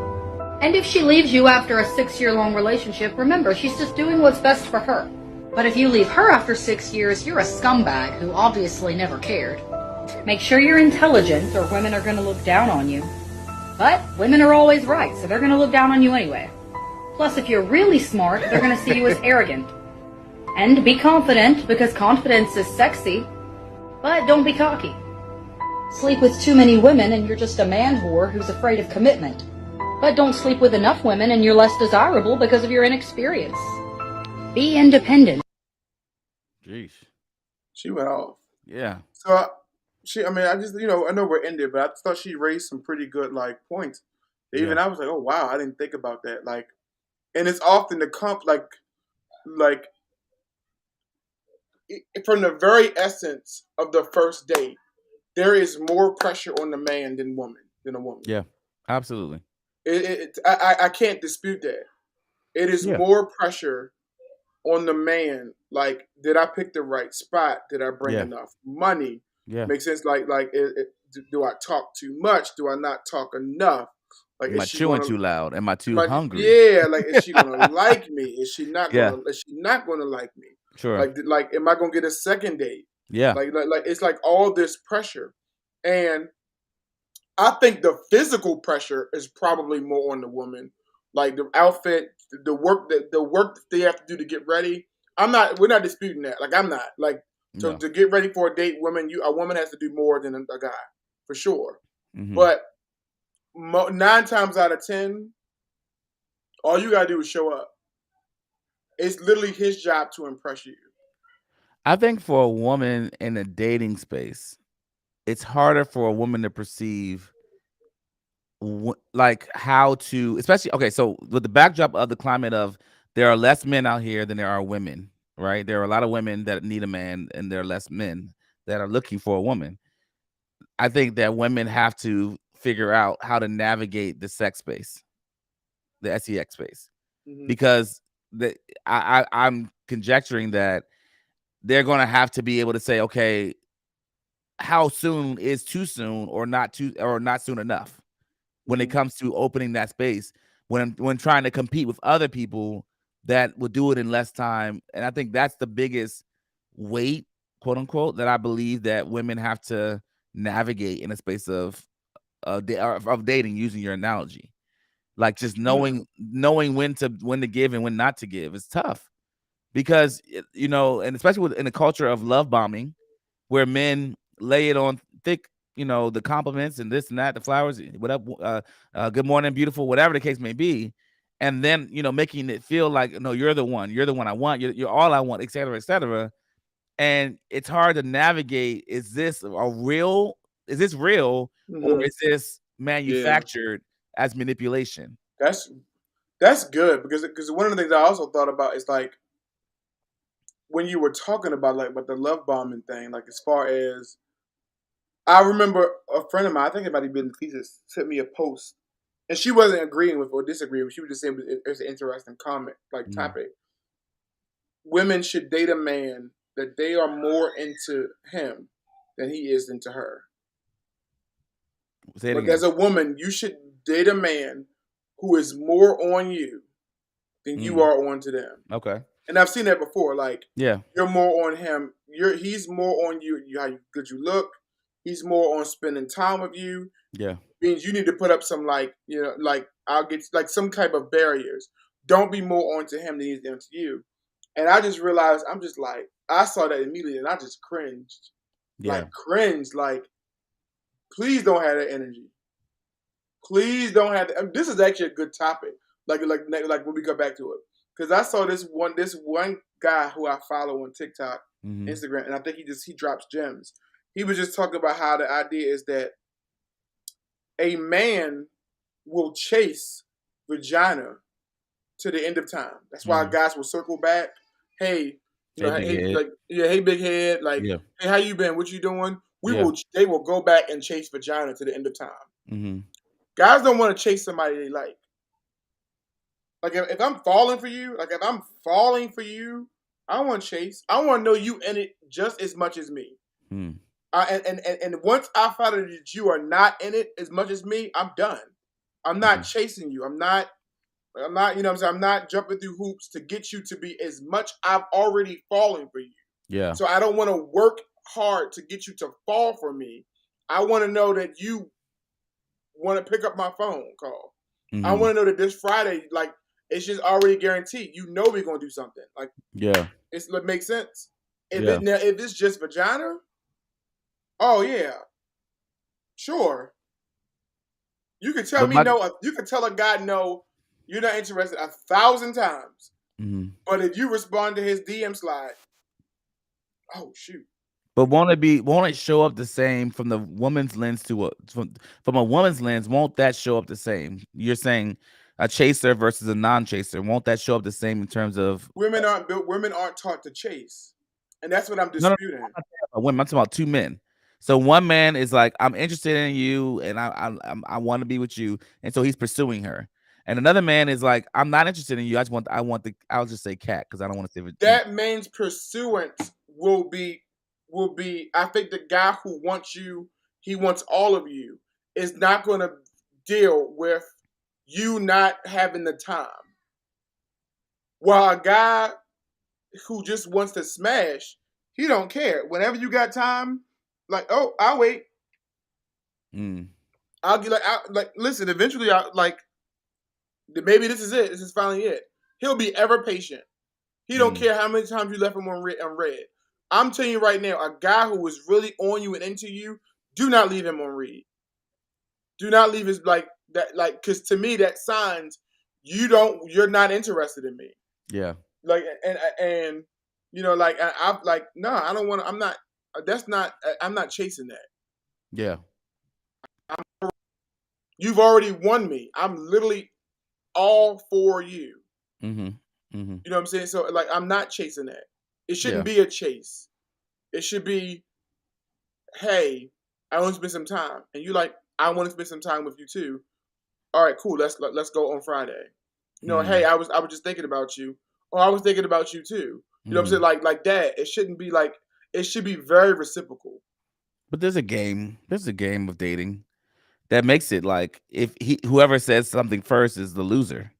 And if she leaves you after a 6-year-long relationship, remember, she's just doing what's best for her. But if you leave her after 6 years, you're a scumbag who obviously never cared. Make sure you're intelligent, or women are going to look down on you. But women are always right, so they're going to look down on you anyway. Plus, if you're really smart, they're going to see you as arrogant. And be confident, because confidence is sexy. But don't be cocky. Sleep with too many women and you're just a man whore who's afraid of commitment. But don't sleep with enough women and you're less desirable because of your inexperience. Be independent. Jeez. She went off. Yeah. So, I just, I know we're ended, but I thought she raised some pretty good, point. Even I was like, oh, wow, I didn't think about that. And it's often the from the very essence of the first date, there is more pressure on the man than a woman. Yeah, absolutely. I can't dispute that. It is more pressure on the man. Did I pick the right spot? Did I bring enough money? Yeah. Makes sense. Do I talk too much? Do I not talk enough? Am I chewing too loud? Am I too hungry? Yeah, is she gonna like me? Is she not Yeah. gonna? Is she not gonna like me? Sure. Am I gonna get a second date? Yeah. It's all this pressure, and I think the physical pressure is probably more on the woman. The outfit, the work that they have to do to get ready. We're not disputing that. I'm not No. to get ready for a date. A woman has to do more than a guy, for sure. Mhm. But 9 times out of 10, all you gotta do is show up. It's literally his job to impress you. I think for a woman in a dating space, it's harder for a woman to perceive how to, especially, okay, so with the backdrop of the climate of there are less men out here than there are women, right? There are a lot of women that need a man and there are less men that are looking for a woman. I think that women have to figure out how to navigate the sex space, the sex space, because I'm conjecturing that they're going to have to be able to say, okay, how soon is too soon or not soon enough when it comes to opening that space when trying to compete with other people that will do it in less time. And I think that's the biggest weight, quote unquote, that I believe that women have to navigate in a space of dating, using your analogy. Just knowing when to give and when not to give is tough. Because, and especially in a culture of love bombing, where men lay it on thick, the compliments and this and that, the flowers, what up, good morning, beautiful, whatever the case may be, and then making it feel like, no, you're the one I want, you're all I want, etc., etc. And it's hard to navigate. Is this real, or is this manufactured as manipulation? That's good because one of the things I also thought about is when you were talking about the love bombing thing, as far as I remember a friend of mine, I think it might have been thesis, sent me a post, and she wasn't agreeing with or disagreeing with. She was just saying it was an interesting comment, topic. Women should date a man that they are more into him than he is into her. As a woman, you should date a man who is more on you than you are on to them. Okay. And I've seen that before. Yeah, you're more on him. He's more on you. How good you look. He's more on spending time with you. Yeah. Means you need to put up some I'll get some type of barriers. Don't be more onto him than he's onto you. And I just realized I saw that immediately and I just cringed. Yeah. Please don't have that energy. Please don't have that. This is actually a good topic. When we go back to it. Because I saw this one guy who I follow on TikTok, Instagram, and I think he drops gems. he was just talking about how the idea is that a man will chase vagina to the end of time. That's why guys will circle back. Hey, hey, big head. Like, hey, how you been? What you doing? They will go back and chase vagina to the end of time. Mm-hmm. Guys don't want to chase somebody they like. Like if I'm falling for you, I want to chase. I want to know you in it just as much as me. Mm. And once I find out that you are not in it as much as me, I'm done. I'm not chasing you. I'm not, you know what I'm saying? I'm not jumping through hoops to get you to be as much. I've already fallen for you. Yeah. So I don't want to work hard to get you to fall for me. I want to know that you want to pick up my phone call. I want to know that this Friday, like, it's just already guaranteed. You know we're gonna do something. Like, it makes sense. If it's just vagina, oh yeah, sure. You can tell me no. You can tell a guy no. You're not interested 1,000 times. Mm-hmm. But if you respond to his DM slide, oh shoot. But won't it show up the same from the woman's lens from a woman's lens? Won't that show up the same? You're saying a chaser versus a non-chaser. Won't that show up the same in terms of women aren't taught to chase, and that's what I'm disputing. No, women. I'm talking about two men. So one man is like, I'm interested in you, and I want to be with you, and so he's pursuing her. And another man is like, I'm not interested in you. I'll just say cat because I don't want to say that man's pursuance will be. I think the guy who wants you, he wants all of you, is not going to deal with you not having the time. While a guy who just wants to smash, he don't care. Whenever you got time, like, oh, I'll wait. I'll get like, listen. Eventually, maybe this is it. This is finally it. He'll be ever patient. He don't care how many times you left him on red. I'm telling you right now, a guy who is really on you and into you, do not leave him on read. Do not leave his like that, like, because to me that signs you're not interested in me. Yeah. Like and you know, like I'm like, no, I don't want to. I'm not. I'm not chasing that. Yeah. You've already won me. I'm literally all for you. Mm-hmm. Mm-hmm. You know what I'm saying? So like, I'm not chasing that. It shouldn't be a chase. It should be, hey, I want to spend some time, and you like, I want to spend some time with you too. All right, cool. Let's go on Friday. You know, hey, I was just thinking about you, or I was thinking about you too. You know what I'm saying? Like that. It shouldn't be like. It should be very reciprocal. But there's a game of dating that makes it like if whoever says something first is the loser.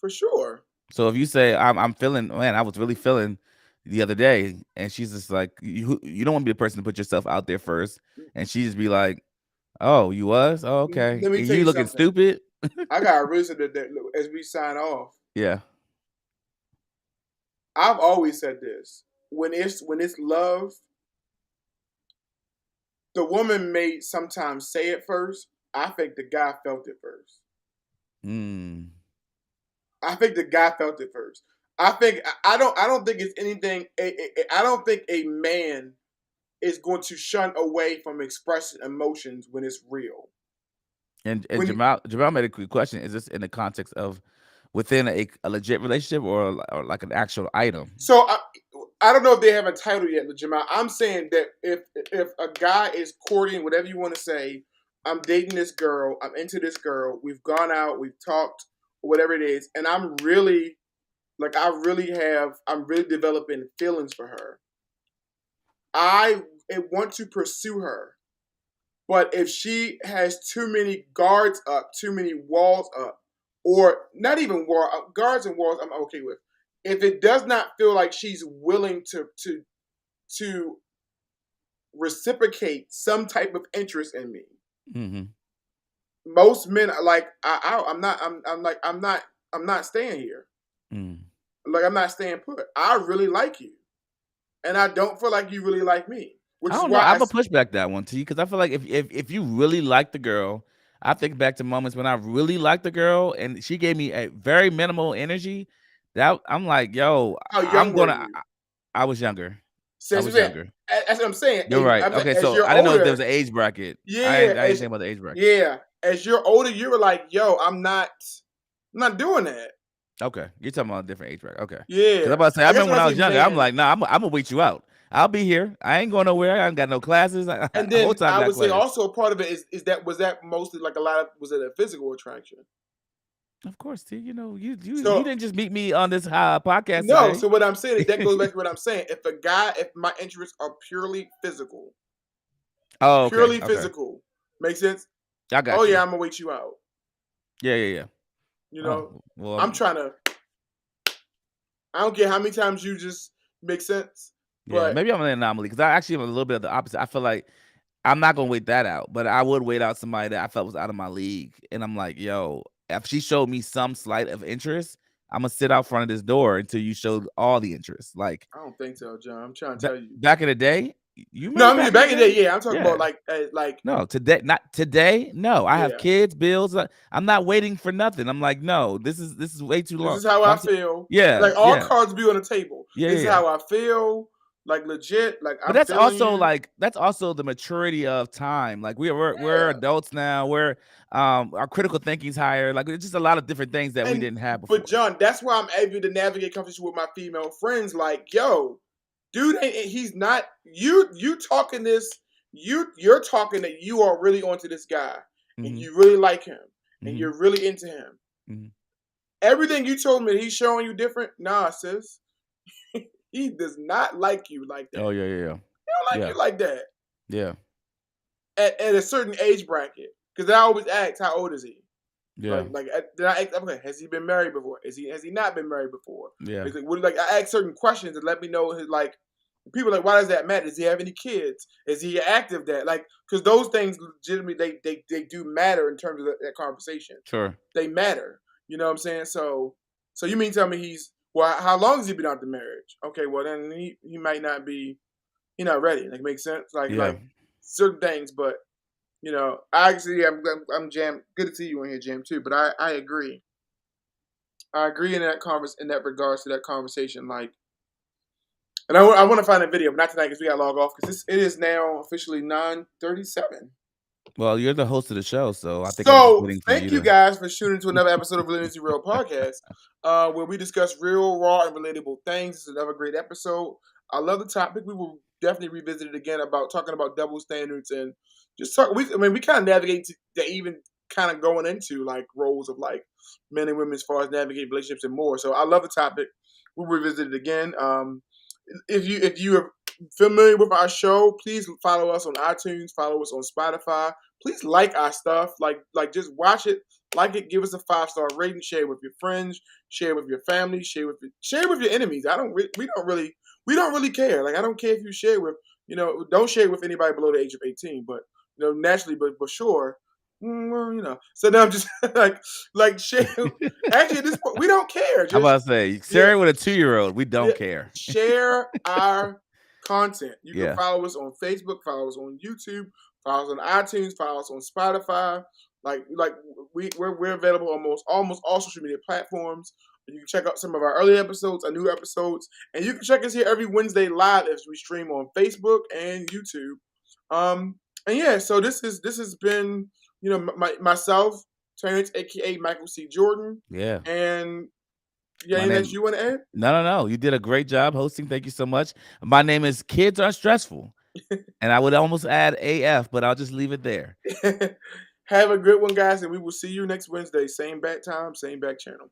For sure. So if you say I'm feeling, man, I was really feeling the other day, and she's just like, you don't want to be the person to put yourself out there first, and she just be like, oh, you was? Oh, okay. Let me and tell you you looking something. stupid. I got a reason that as we sign off. Yeah. I've always said this. When it's love, the woman may sometimes say it first. I think the guy felt it first. I think the guy felt it first. I don't think it's anything. I don't think a man is going to shun away from expressing emotions when it's real. And Jamal made a quick question. Is this in the context of within a legit relationship or like an actual item? So I don't know if they have a title yet, Jamal. I'm saying that if a guy is courting, whatever you want to say, I'm dating this girl, I'm into this girl, we've gone out, we've talked, whatever it is, and I'm really developing feelings for her. I want to pursue her. But if she has too many guards up, too many walls up, or not even guards and walls, I'm okay with. If it does not feel like she's willing to reciprocate some type of interest in me, most men are like, I'm not staying here. Like, I'm not staying put. I really like you, and I don't feel like you really like me. Which I don't is know. why I'm gonna push back that one to you because I feel like if you really like the girl, I think back to moments when I really liked the girl and she gave me a very minimal energy. That I'm like, yo, how young were you? I was younger. Since I was younger. That's what I'm saying. You're right. Okay, so I didn't know if there was an age bracket. I didn't think about the age bracket. Yeah, as you're older, you were like, "Yo, I'm not doing that." Okay, you're talking about a different age bracket. Okay, yeah. Because I'm about to say, I remember when I was younger, I'm man. like, nah, I'm gonna wait you out. I'll be here. I ain't going nowhere. I ain't got no classes. And then whole time I got would say class. also a part of it is that was that mostly like a lot of was it a physical attraction? Of course, T. You know, you didn't just meet me on this podcast No, today. so what I'm saying is that goes back to what I'm saying. If my interests are purely physical, purely physical, makes sense. I got you. Oh yeah, I'm gonna wait you out. Yeah. You know, I'm trying to. I don't care how many times you just make sense. Yeah, But maybe I'm an anomaly because I actually am a little bit of the opposite. I feel like I'm not gonna wait that out, but I would wait out somebody that I felt was out of my league. And I'm like, yo, if she showed me some slight of interest, I'm gonna sit out front of this door until you showed all the interest. Like, I don't think so, John. I'm trying to tell you. Back in the day, you no, I remember mean back in the day. Yeah, I'm talking about like no today, not today. No, I have kids, bills. I'm not waiting for nothing. I'm like, no, this is way too long. This is how I feel. Yeah, like all cards be on the table. Yeah, this is how I feel. Like legit. Like, but that's also that's also the maturity of time. Like we're adults now. We're our critical thinking's higher. Like it's just a lot of different things that we didn't have before. But John, that's why I'm able to navigate conversation with my female friends. Like, yo, dude, he's not you talking this. You're talking that you are really onto this guy and you really like him and you're really into him. Everything you told me he's showing you different. Nah, sis. He does not like you like that. Oh yeah. He don't like you like that. Yeah. At a certain age bracket, because I always ask, how old is he? Yeah. Like did I ask, okay, has he been married before? Has he not been married before? Yeah. Like I ask certain questions and let me know his like. People are like, why does that matter? Does he have any kids? Is he active? That like, because those things legitimately they do matter in terms of that conversation. Sure. They matter. You know what I'm saying? So you mean tell me how long has he been out the marriage? Okay, well then he might not be, he's not ready. Like, makes sense. Like certain things, but you know, I'm Jam. Good to see you in here, Jam, too. But I agree. I agree in that regards to that conversation. Like, and I want to find a video, but not tonight because we got to log off because it is now officially 9:37. Well, you're the host of the show, so I think. So thank you guys for tuning to another episode of Relentlessly Real Podcast, where we discuss real, raw, and relatable things. It's another great episode. I love the topic. We will definitely revisit it again about talking about double standards and just talk. We kind of navigate to even kind of going into like roles of like men and women as far as navigating relationships and more. So I love the topic. We'll revisit it again. If you are familiar with our show, please follow us on iTunes, follow us on Spotify. Please like our stuff. Like just watch it, like it, give us a 5-star rating, share it with your friends, share it with your family, share it with your enemies. We don't really care. Like I don't care if you share with, don't share with anybody below the age of 18, but naturally, but sure. Well, so now I'm just like share. Actually, at this point, we don't care. I'm about to say, share it with a 2-year-old. We don't care. Share our content. You can follow us on Facebook, follow us on YouTube, follow us on iTunes, follow us on Spotify. Like we're available on almost all social media platforms. You can check out some of our early episodes, our new episodes, and you can check us here every Wednesday live as we stream on Facebook and YouTube. And yeah, so this has been myself, Terrence, aka Michael C. Jordan. Yeah. And anything else you want to add? No. You did a great job hosting. Thank you so much. My name is Kids Are Stressful. And I would almost add AF, but I'll just leave it there. Have a good one, guys, and we will see you next Wednesday. Same bat time, same bat channel.